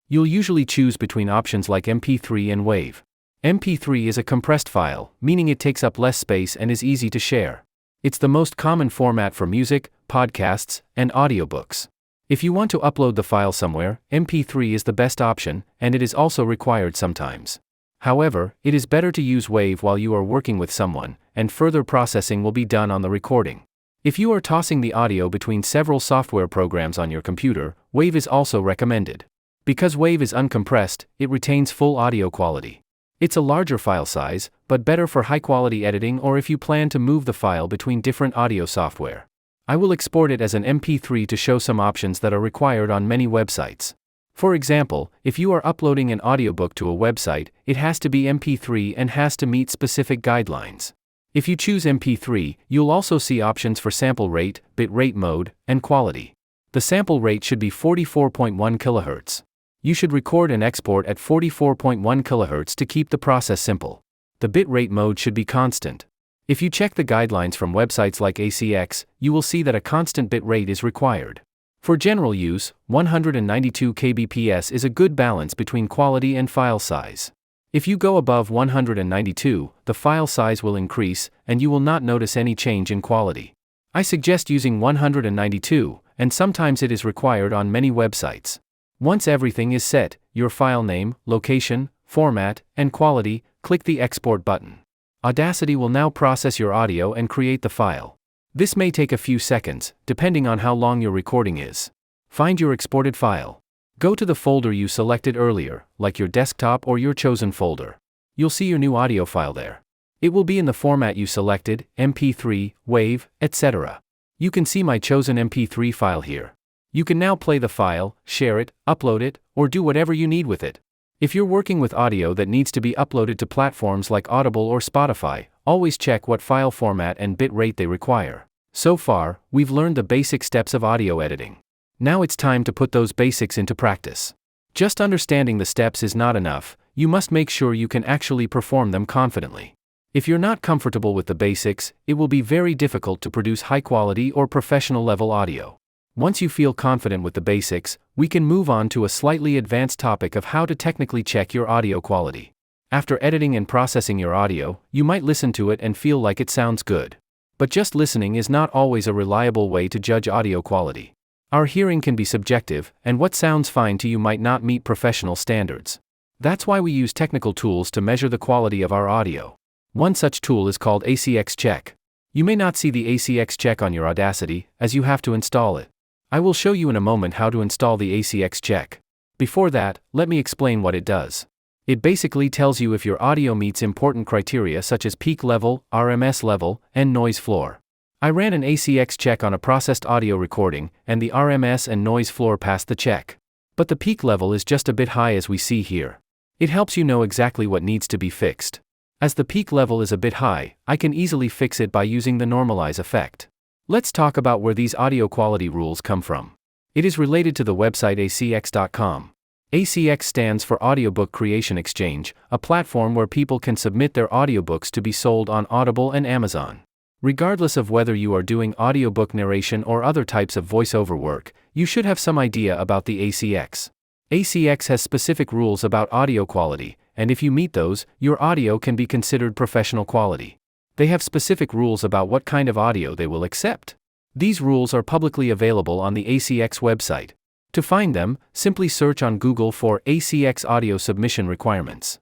You'll usually choose between options like MP3 and WAV. MP3 is a compressed file, meaning it takes up less space and is easy to share. It's the most common format for music, podcasts, and audiobooks. If you want to upload the file somewhere, MP3 is the best option, and it is also required sometimes. However, it is better to use WAV while you are working with someone, and further processing will be done on the recording. If you are tossing the audio between several software programs on your computer, WAV is also recommended. Because WAV is uncompressed, it retains full audio quality. It's a larger file size, but better for high-quality editing or if you plan to move the file between different audio software. I will export it as an MP3 to show some options that are required on many websites. For example, if you are uploading an audiobook to a website, it has to be MP3 and has to meet specific guidelines. If you choose MP3, you'll also see options for sample rate, bit rate mode, and quality. The sample rate should be 44.1 kHz. You should record and export at 44.1 kHz to keep the process simple. The bit rate mode should be constant. If you check the guidelines from websites like ACX, you will see that a constant bit rate is required. For general use, 192 kbps is a good balance between quality and file size. If you go above 192, the file size will increase, and you will not notice any change in quality. I suggest using 192, and sometimes it is required on many websites. Once everything is set, your file name, location, format, and quality, click the Export button. Audacity will now process your audio and create the file. This may take a few seconds, depending on how long your recording is. Find your exported file. Go to the folder you selected earlier, like your desktop or your chosen folder. You'll see your new audio file there. It will be in the format you selected, MP3, WAV, etc. You can see my chosen MP3 file here. You can now play the file, share it, upload it, or do whatever you need with it. If you're working with audio that needs to be uploaded to platforms like Audible or Spotify, always check what file format and bit rate they require. So far, we've learned the basic steps of audio editing. Now it's time to put those basics into practice. Just understanding the steps is not enough, you must make sure you can actually perform them confidently. If you're not comfortable with the basics, it will be very difficult to produce high-quality or professional-level audio. Once you feel confident with the basics, we can move on to a slightly advanced topic of how to technically check your audio quality. After editing and processing your audio, you might listen to it and feel like it sounds good. But just listening is not always a reliable way to judge audio quality. Our hearing can be subjective, and what sounds fine to you might not meet professional standards. That's why we use technical tools to measure the quality of our audio. One such tool is called ACX Check. You may not see the ACX Check on your Audacity, as you have to install it. I will show you in a moment how to install the ACX Check. Before that, let me explain what it does. It basically tells you if your audio meets important criteria such as peak level, RMS level, and noise floor. I ran an ACX check on a processed audio recording, and the RMS and noise floor passed the check. But the peak level is just a bit high as we see here. It helps you know exactly what needs to be fixed. As the peak level is a bit high, I can easily fix it by using the normalize effect. Let's talk about where these audio quality rules come from. It is related to the website acx.com. ACX stands for Audiobook Creation Exchange, a platform where people can submit their audiobooks to be sold on Audible and Amazon. Regardless of whether you are doing audiobook narration or other types of voiceover work, you should have some idea about the ACX. ACX has specific rules about audio quality, and if you meet those, your audio can be considered professional quality. They have specific rules about what kind of audio they will accept. These rules are publicly available on the ACX website. To find them, simply search on Google for ACX Audio Submission Requirements.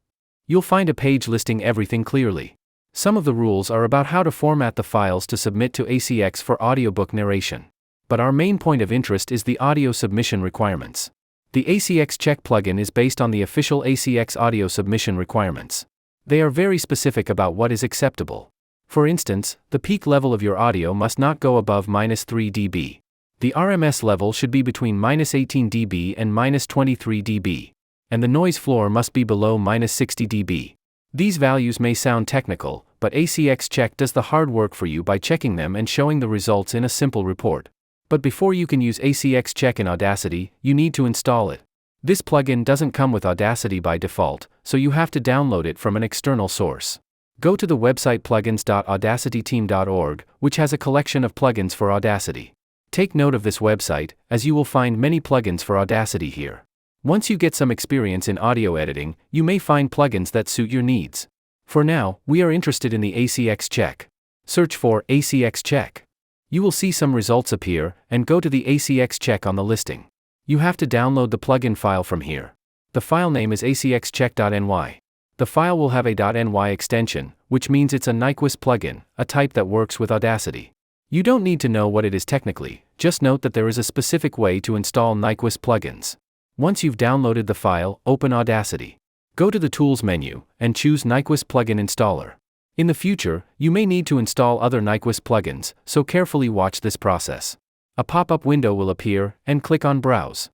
You'll find a page listing everything clearly. Some of the rules are about how to format the files to submit to ACX for audiobook narration. But our main point of interest is the audio submission requirements. The ACX Check plugin is based on the official ACX Audio Submission Requirements. They are very specific about what is acceptable. For instance, the peak level of your audio must not go above -3 dB. The RMS level should be between -18 dB and -23 dB. And the noise floor must be below -60 dB. These values may sound technical, but ACX Check does the hard work for you by checking them and showing the results in a simple report. But before you can use ACX Check in Audacity, you need to install it. This plugin doesn't come with Audacity by default, so you have to download it from an external source. Go to the website plugins.audacityteam.org, which has a collection of plugins for Audacity. Take note of this website, as you will find many plugins for Audacity here. Once you get some experience in audio editing, you may find plugins that suit your needs. For now, we are interested in the ACX check. Search for ACX check. You will see some results appear, and go to the ACX check on the listing. You have to download the plugin file from here. The file name is acxcheck.ny. The file will have a .ny extension, which means it's a Nyquist plugin, a type that works with Audacity. You don't need to know what it is technically, just note that there is a specific way to install Nyquist plugins. Once you've downloaded the file, open Audacity. Go to the Tools menu, and choose Nyquist Plugin Installer. In the future, you may need to install other Nyquist plugins, so carefully watch this process. A pop-up window will appear, and click on Browse.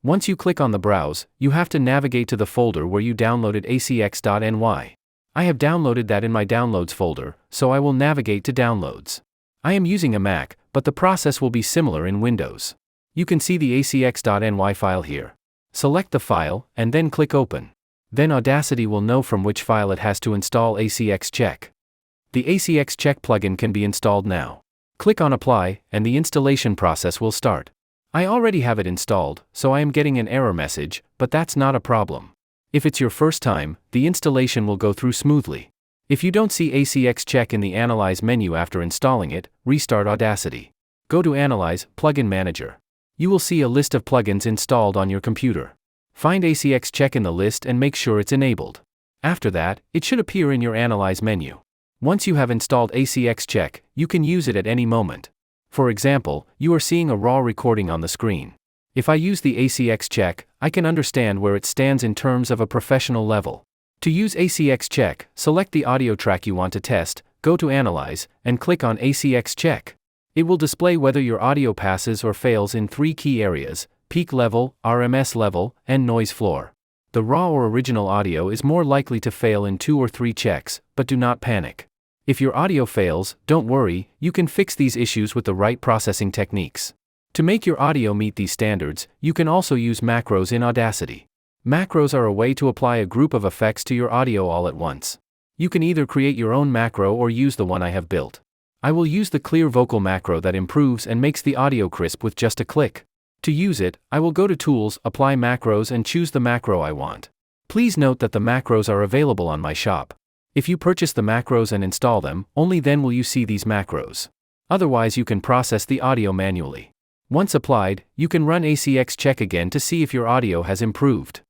Once you click on the Browse, you have to navigate to the folder where you downloaded acx.ny. I have downloaded that in my Downloads folder, so I will navigate to Downloads. I am using a Mac, but the process will be similar in Windows. You can see the acx.ny file here. Select the file, and then click Open. Then Audacity will know from which file it has to install ACX Check. The ACX Check plugin can be installed now. Click on Apply, and the installation process will start. I already have it installed, so I am getting an error message, but that's not a problem. If it's your first time, the installation will go through smoothly. If you don't see ACX Check in the Analyze menu after installing it, restart Audacity. Go to Analyze, Plugin Manager. You will see a list of plugins installed on your computer. Find ACX Check in the list and make sure it's enabled. After that, it should appear in your Analyze menu. Once you have installed ACX Check, you can use it at any moment. For example, you are seeing a raw recording on the screen. If I use the ACX Check, I can understand where it stands in terms of a professional level. To use ACX Check, select the audio track you want to test, go to Analyze, and click on ACX Check. It will display whether your audio passes or fails in 3 key areas: peak level, RMS level, and noise floor. The raw or original audio is more likely to fail in 2 or 3 checks, but do not panic. If your audio fails, don't worry, you can fix these issues with the right processing techniques. To make your audio meet these standards, you can also use macros in Audacity. Macros are a way to apply a group of effects to your audio all at once. You can either create your own macro or use the one I have built. I will use the clear vocal macro that improves and makes the audio crisp with just a click. To use it, I will go to Tools, Apply Macros, and choose the macro I want. Please note that the macros are available on my shop. If you purchase the macros and install them, only then will you see these macros. Otherwise, you can process the audio manually. Once applied, you can run ACX Check again to see if your audio has improved.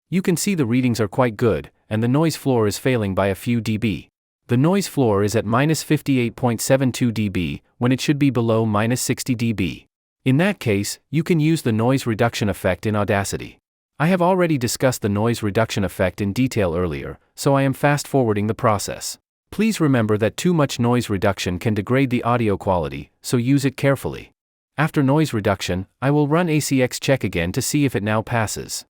You can see the readings are quite good, and the noise floor is failing by a few dB. The noise floor is at -58.72 dB, when it should be below -60 dB. In that case, you can use the noise reduction effect in Audacity. I have already discussed the noise reduction effect in detail earlier, so I am fast-forwarding the process. Please remember that too much noise reduction can degrade the audio quality, so use it carefully. After noise reduction, I will run ACX Check again to see if it now passes.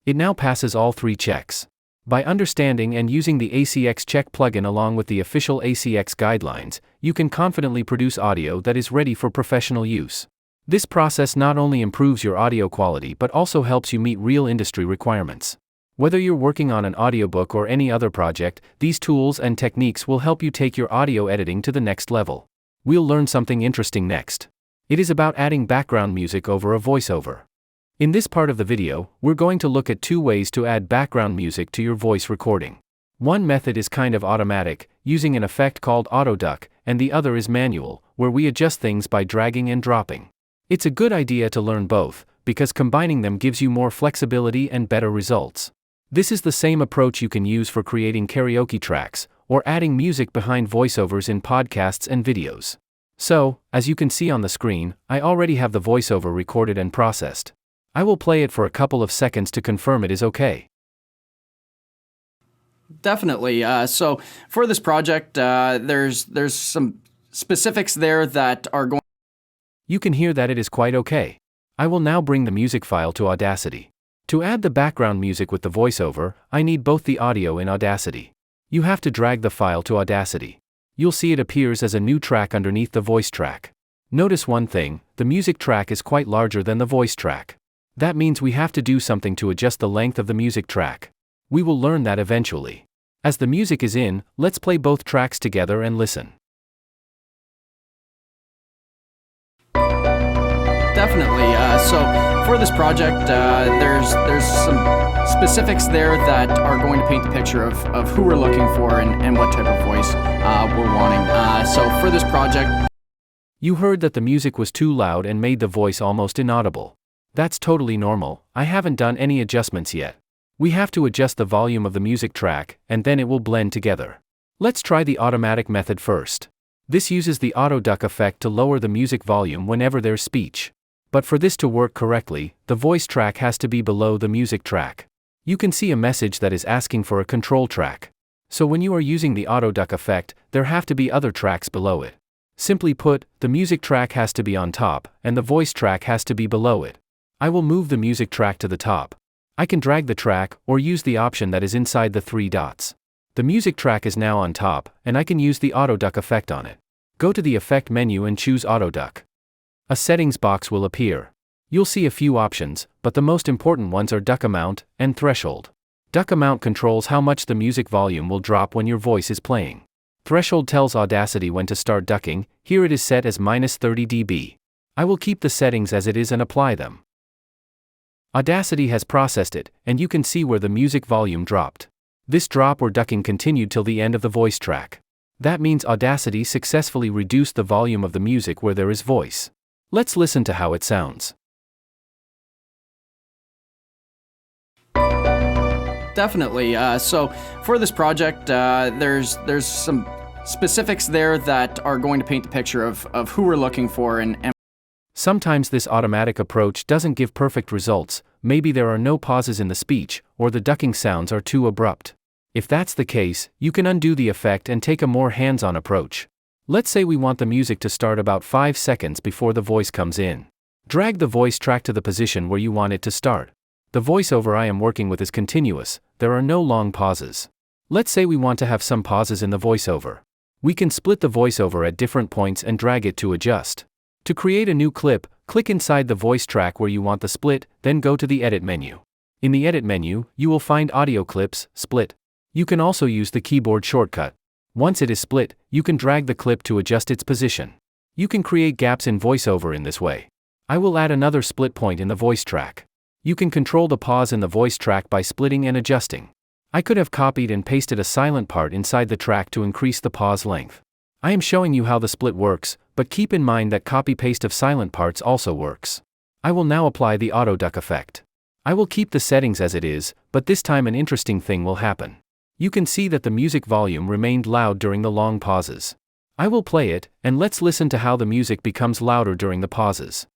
It now passes all 3 checks. By understanding and using the ACX Check plugin along with the official ACX guidelines, you can confidently produce audio that is ready for professional use. This process not only improves your audio quality but also helps you meet real industry requirements. Whether you're working on an audiobook or any other project, these tools and techniques will help you take your audio editing to the next level. We'll learn something interesting next. It is about adding background music over a voiceover. In this part of the video, we're going to look at 2 ways to add background music to your voice recording. One method is kind of automatic, using an effect called auto-duck, and the other is manual, where we adjust things by dragging and dropping. It's a good idea to learn both, because combining them gives you more flexibility and better results. This is the same approach you can use for creating karaoke tracks, or adding music behind voiceovers in podcasts and videos. So, as you can see on the screen, I already have the voiceover recorded and processed. I will play it for a couple of seconds to confirm it is okay. Definitely. So for this project, there's some specifics there that are going. You can hear that it is quite okay. I will now bring the music file to Audacity. To add the background music with the voiceover, I need both the audio in Audacity. You have to drag the file to Audacity. You'll see it appears as a new track underneath the voice track. Notice one thing, the music track is quite larger than the voice track. That means we have to do something to adjust the length of the music track. We will learn that eventually. As the music is in, let's play both tracks together and listen. Definitely. So for this project, there's some specifics there that are going to paint the picture of who we're looking for and what type of voice we're wanting. So for this project, you heard that the music was too loud and made the voice almost inaudible. That's totally normal. I haven't done any adjustments yet. We have to adjust the volume of the music track, and then it will blend together. Let's try the automatic method first. This uses the auto duck effect to lower the music volume whenever there's speech. But for this to work correctly, the voice track has to be below the music track. You can see a message that is asking for a control track. So when you are using the auto duck effect, there have to be other tracks below it. Simply put, the music track has to be on top, and the voice track has to be below it. I will move the music track to the top. I can drag the track, or use the option that is inside the 3 dots. The music track is now on top, and I can use the auto duck effect on it. Go to the Effect menu and choose Auto Duck. A settings box will appear. You'll see a few options, but the most important ones are duck amount and threshold. Duck amount controls how much the music volume will drop when your voice is playing. Threshold tells Audacity when to start ducking. Here it is set as -30 dB. I will keep the settings as it is and apply them. Audacity has processed it, and you can see where the music volume dropped. This drop or ducking continued till the end of the voice track. That means Audacity successfully reduced the volume of the music where there is voice. Let's listen to how it sounds. definitely. So for this project, there's some specifics there that are going to paint the picture of who we're looking for and Sometimes this automatic approach doesn't give perfect results. Maybe there are no pauses in the speech, or the ducking sounds are too abrupt. If that's the case, you can undo the effect and take a more hands-on approach. Let's say we want the music to start about 5 seconds before the voice comes in. Drag the voice track to the position where you want it to start. The voiceover I am working with is continuous, there are no long pauses. Let's say we want to have some pauses in the voiceover. We can split the voiceover at different points and drag it to adjust. To create a new clip, click inside the voice track where you want the split, then go to the Edit menu. In the Edit menu, you will find Audio Clips, Split. You can also use the keyboard shortcut. Once it is split, you can drag the clip to adjust its position. You can create gaps in voiceover in this way. I will add another split point in the voice track. You can control the pause in the voice track by splitting and adjusting. I could have copied and pasted a silent part inside the track to increase the pause length. I am showing you how the split works, but keep in mind that copy-paste of silent parts also works. I will now apply the auto duck effect. I will keep the settings as it is, but this time an interesting thing will happen. You can see that the music volume remained loud during the long pauses. I will play it, and let's listen to how the music becomes louder during the pauses.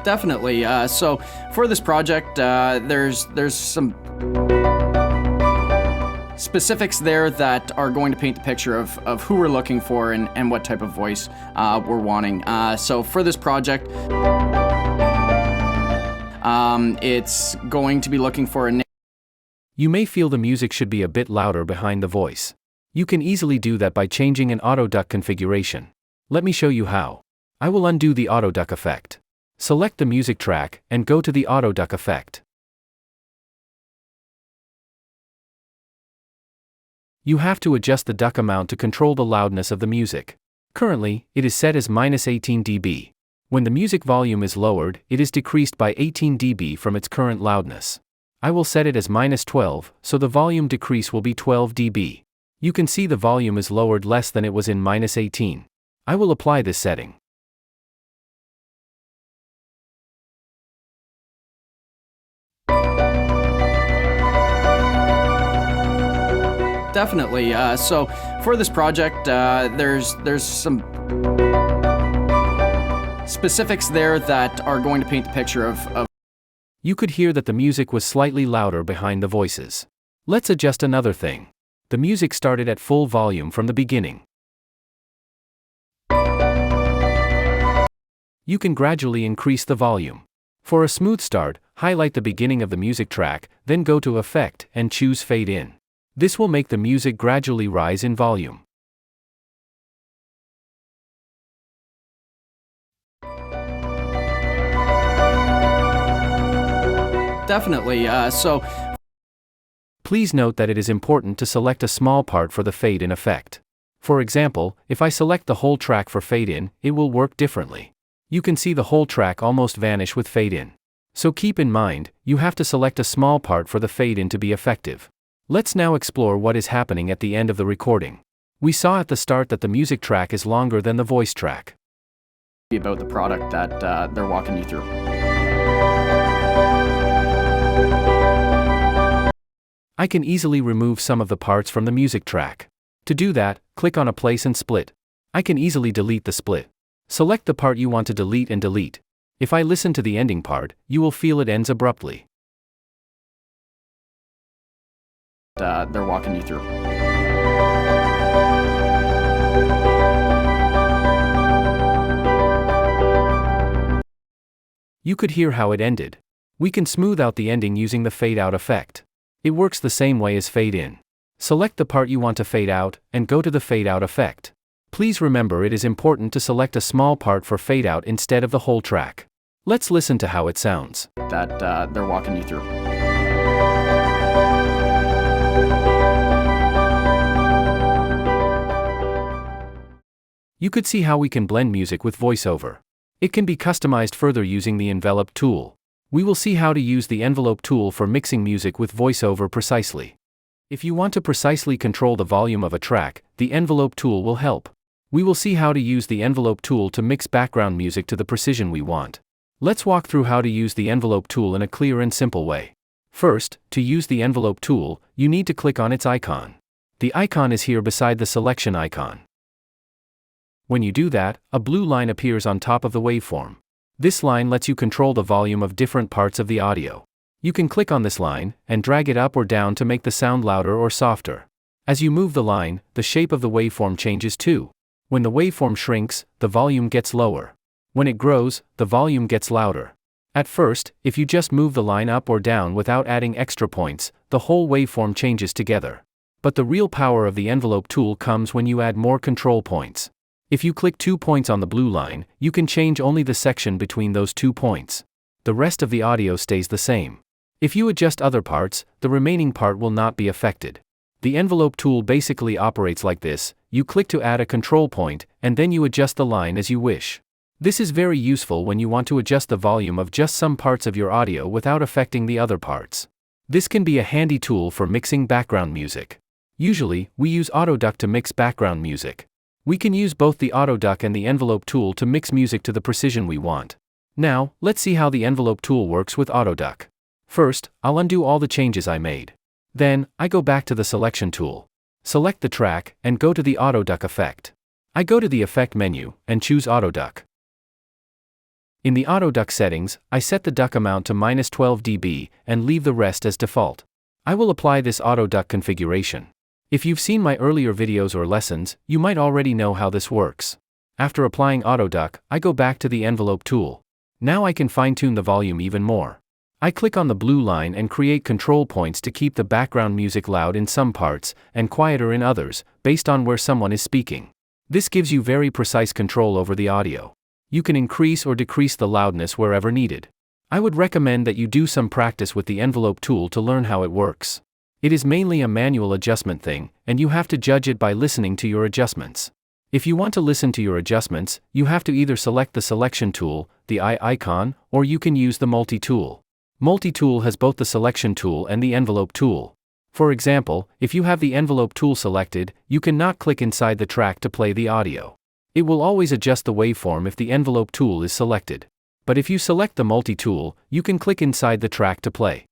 Definitely. So for this project, there's some specifics there that are going to paint the picture of who we're looking for and what type of voice we're wanting. So for this project, it's going to be looking for a... You may feel the music should be a bit louder behind the voice. You can easily do that by changing an auto duck configuration. Let me show you how. I will undo the auto duck effect. Select the music track, and go to the auto duck effect. You have to adjust the duck amount to control the loudness of the music. Currently, it is set as -18 dB. When the music volume is lowered, it is decreased by 18 dB from its current loudness. I will set it as -12, so the volume decrease will be 12 dB. You can see the volume is lowered less than it was in -18. I will apply this setting. Definitely. So for this project, there's some specifics there that are going to paint the picture of... You could hear that the music was slightly louder behind the voices. Let's adjust another thing. The music started at full volume from the beginning. You can gradually increase the volume. For a smooth start, highlight the beginning of the music track, then go to Effect and choose Fade In. This will make the music gradually rise in volume. Definitely. Please note that it is important to select a small part for the fade-in effect. For example, if I select the whole track for fade-in, it will work differently. You can see the whole track almost vanish with fade-in. So keep in mind, you have to select a small part for the fade-in to be effective. Let's now explore what is happening at the end of the recording. We saw at the start that the music track is longer than the voice track. About the product that they're walking you through. I can easily remove some of the parts from the music track. To do that, click on a place and split. I can easily delete the split. Select the part you want to delete and delete. If I listen to the ending part, you will feel it ends abruptly. They're walking you through. You could hear how it ended. We can smooth out the ending using the fade-out effect. It works the same way as fade-in. Select the part you want to fade out, and go to the fade-out effect. Please remember it is important to select a small part for fade-out instead of the whole track. Let's listen to how it sounds. That they're walking you through. You could see how we can blend music with voiceover. It can be customized further using the envelope tool. We will see how to use the envelope tool for mixing music with voiceover precisely. If you want to precisely control the volume of a track, the envelope tool will help. We will see how to use the envelope tool to mix background music to the precision we want. Let's walk through how to use the envelope tool in a clear and simple way. First, to use the envelope tool, you need to click on its icon. The icon is here beside the selection icon. When you do that, a blue line appears on top of the waveform. This line lets you control the volume of different parts of the audio. You can click on this line, and drag it up or down to make the sound louder or softer. As you move the line, the shape of the waveform changes too. When the waveform shrinks, the volume gets lower. When it grows, the volume gets louder. At first, if you just move the line up or down without adding extra points, the whole waveform changes together. But the real power of the envelope tool comes when you add more control points. If you click 2 points on the blue line, you can change only the section between those 2 points. The rest of the audio stays the same. If you adjust other parts, the remaining part will not be affected. The envelope tool basically operates like this: you click to add a control point, and then you adjust the line as you wish. This is very useful when you want to adjust the volume of just some parts of your audio without affecting the other parts. This can be a handy tool for mixing background music. Usually, we use AutoDuck to mix background music. We can use both the AutoDuck and the envelope tool to mix music to the precision we want. Now, let's see how the envelope tool works with AutoDuck. First, I'll undo all the changes I made. Then, I go back to the selection tool. Select the track, and go to the AutoDuck effect. I go to the effect menu, and choose AutoDuck. In the AutoDuck settings, I set the duck amount to -12 dB, and leave the rest as default. I will apply this AutoDuck configuration. If you've seen my earlier videos or lessons, you might already know how this works. After applying AutoDuck, I go back to the envelope tool. Now I can fine-tune the volume even more. I click on the blue line and create control points to keep the background music loud in some parts, and quieter in others, based on where someone is speaking. This gives you very precise control over the audio. You can increase or decrease the loudness wherever needed. I would recommend that you do some practice with the envelope tool to learn how it works. It is mainly a manual adjustment thing, and you have to judge it by listening to your adjustments. If you want to listen to your adjustments, you have to either select the selection tool, the eye icon, or you can use the multi-tool. Multi-tool has both the selection tool and the envelope tool. For example, if you have the envelope tool selected, you cannot click inside the track to play the audio. It will always adjust the waveform if the envelope tool is selected. But if you select the multi-tool, you can click inside the track to play.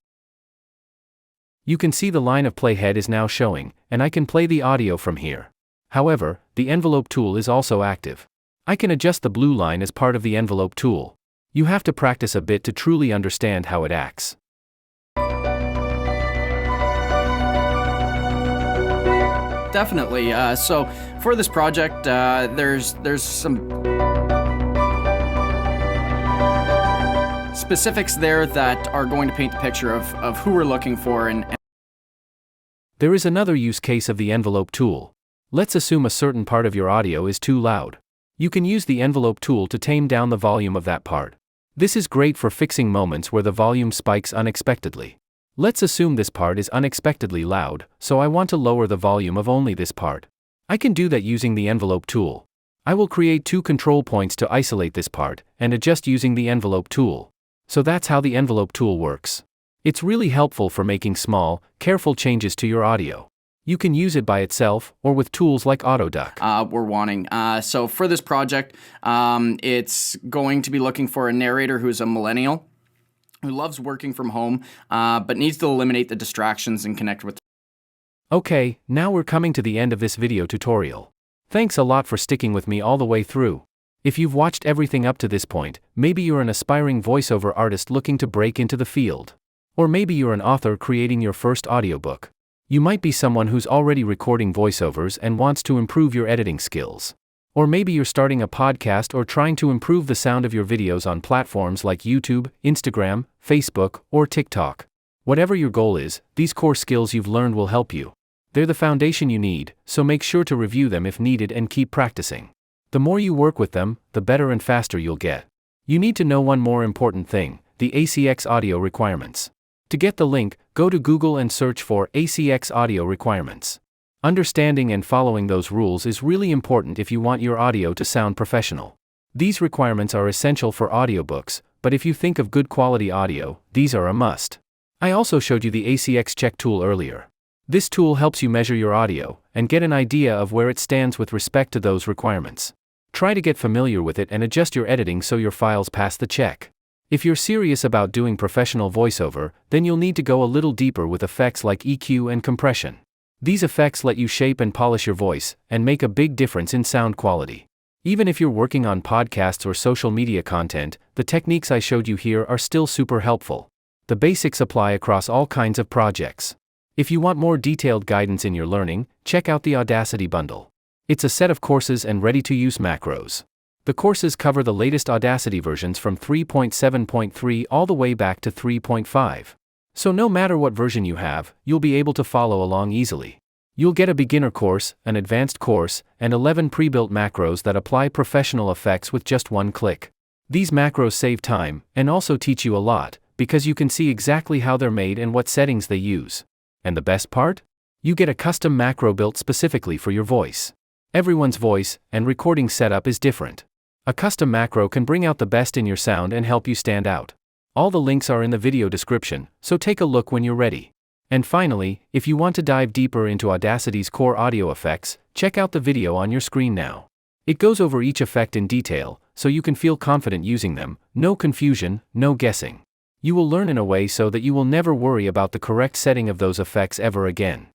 You can see the line of playhead is now showing, and I can play the audio from here. However, the envelope tool is also active. I can adjust the blue line as part of the envelope tool. You have to practice a bit to truly understand how it acts. Definitely. So for this project, there's some specifics there that are going to paint the picture of who we're looking for. And there is another use case of the envelope tool. Let's assume a certain part of your audio is too loud. You can use the envelope tool to tame down the volume of that part. This is great for fixing moments where the volume spikes unexpectedly. Let's assume this part is unexpectedly loud, so I want to lower the volume of only this part. I can do that using the envelope tool. I will create 2 control points to isolate this part, and adjust using the envelope tool. So that's how the envelope tool works. It's really helpful for making small, careful changes to your audio. You can use it by itself, or with tools like AutoDuck. We're wanting. So for this project, it's going to be looking for a narrator who's a millennial, who loves working from home, but needs to eliminate the distractions and connect with. Okay, now we're coming to the end of this video tutorial. Thanks a lot for sticking with me all the way through. If you've watched everything up to this point, maybe you're an aspiring voiceover artist looking to break into the field. Or maybe you're an author creating your first audiobook. You might be someone who's already recording voiceovers and wants to improve your editing skills. Or maybe you're starting a podcast or trying to improve the sound of your videos on platforms like YouTube, Instagram, Facebook, or TikTok. Whatever your goal is, these core skills you've learned will help you. They're the foundation you need, so make sure to review them if needed and keep practicing. The more you work with them, the better and faster you'll get. You need to know one more important thing: the ACX audio requirements. To get the link, go to Google and search for ACX audio requirements. Understanding and following those rules is really important if you want your audio to sound professional. These requirements are essential for audiobooks, but if you think of good quality audio, these are a must. I also showed you the ACX check tool earlier. This tool helps you measure your audio and get an idea of where it stands with respect to those requirements. Try to get familiar with it and adjust your editing so your files pass the check. If you're serious about doing professional voiceover, then you'll need to go a little deeper with effects like EQ and compression. These effects let you shape and polish your voice and make a big difference in sound quality. Even if you're working on podcasts or social media content, the techniques I showed you here are still super helpful. The basics apply across all kinds of projects. If you want more detailed guidance in your learning, check out the Audacity bundle. It's a set of courses and ready-to-use macros. The courses cover the latest Audacity versions from 3.7.3 all the way back to 3.5. So no matter what version you have, you'll be able to follow along easily. You'll get a beginner course, an advanced course, and 11 pre-built macros that apply professional effects with just one click. These macros save time, and also teach you a lot, because you can see exactly how they're made and what settings they use. And the best part? You get a custom macro built specifically for your voice. Everyone's voice and recording setup is different. A custom macro can bring out the best in your sound and help you stand out. All the links are in the video description, so take a look when you're ready. And finally, if you want to dive deeper into Audacity's core audio effects, check out the video on your screen now. It goes over each effect in detail, so you can feel confident using them, no confusion, no guessing. You will learn in a way so that you will never worry about the correct setting of those effects ever again.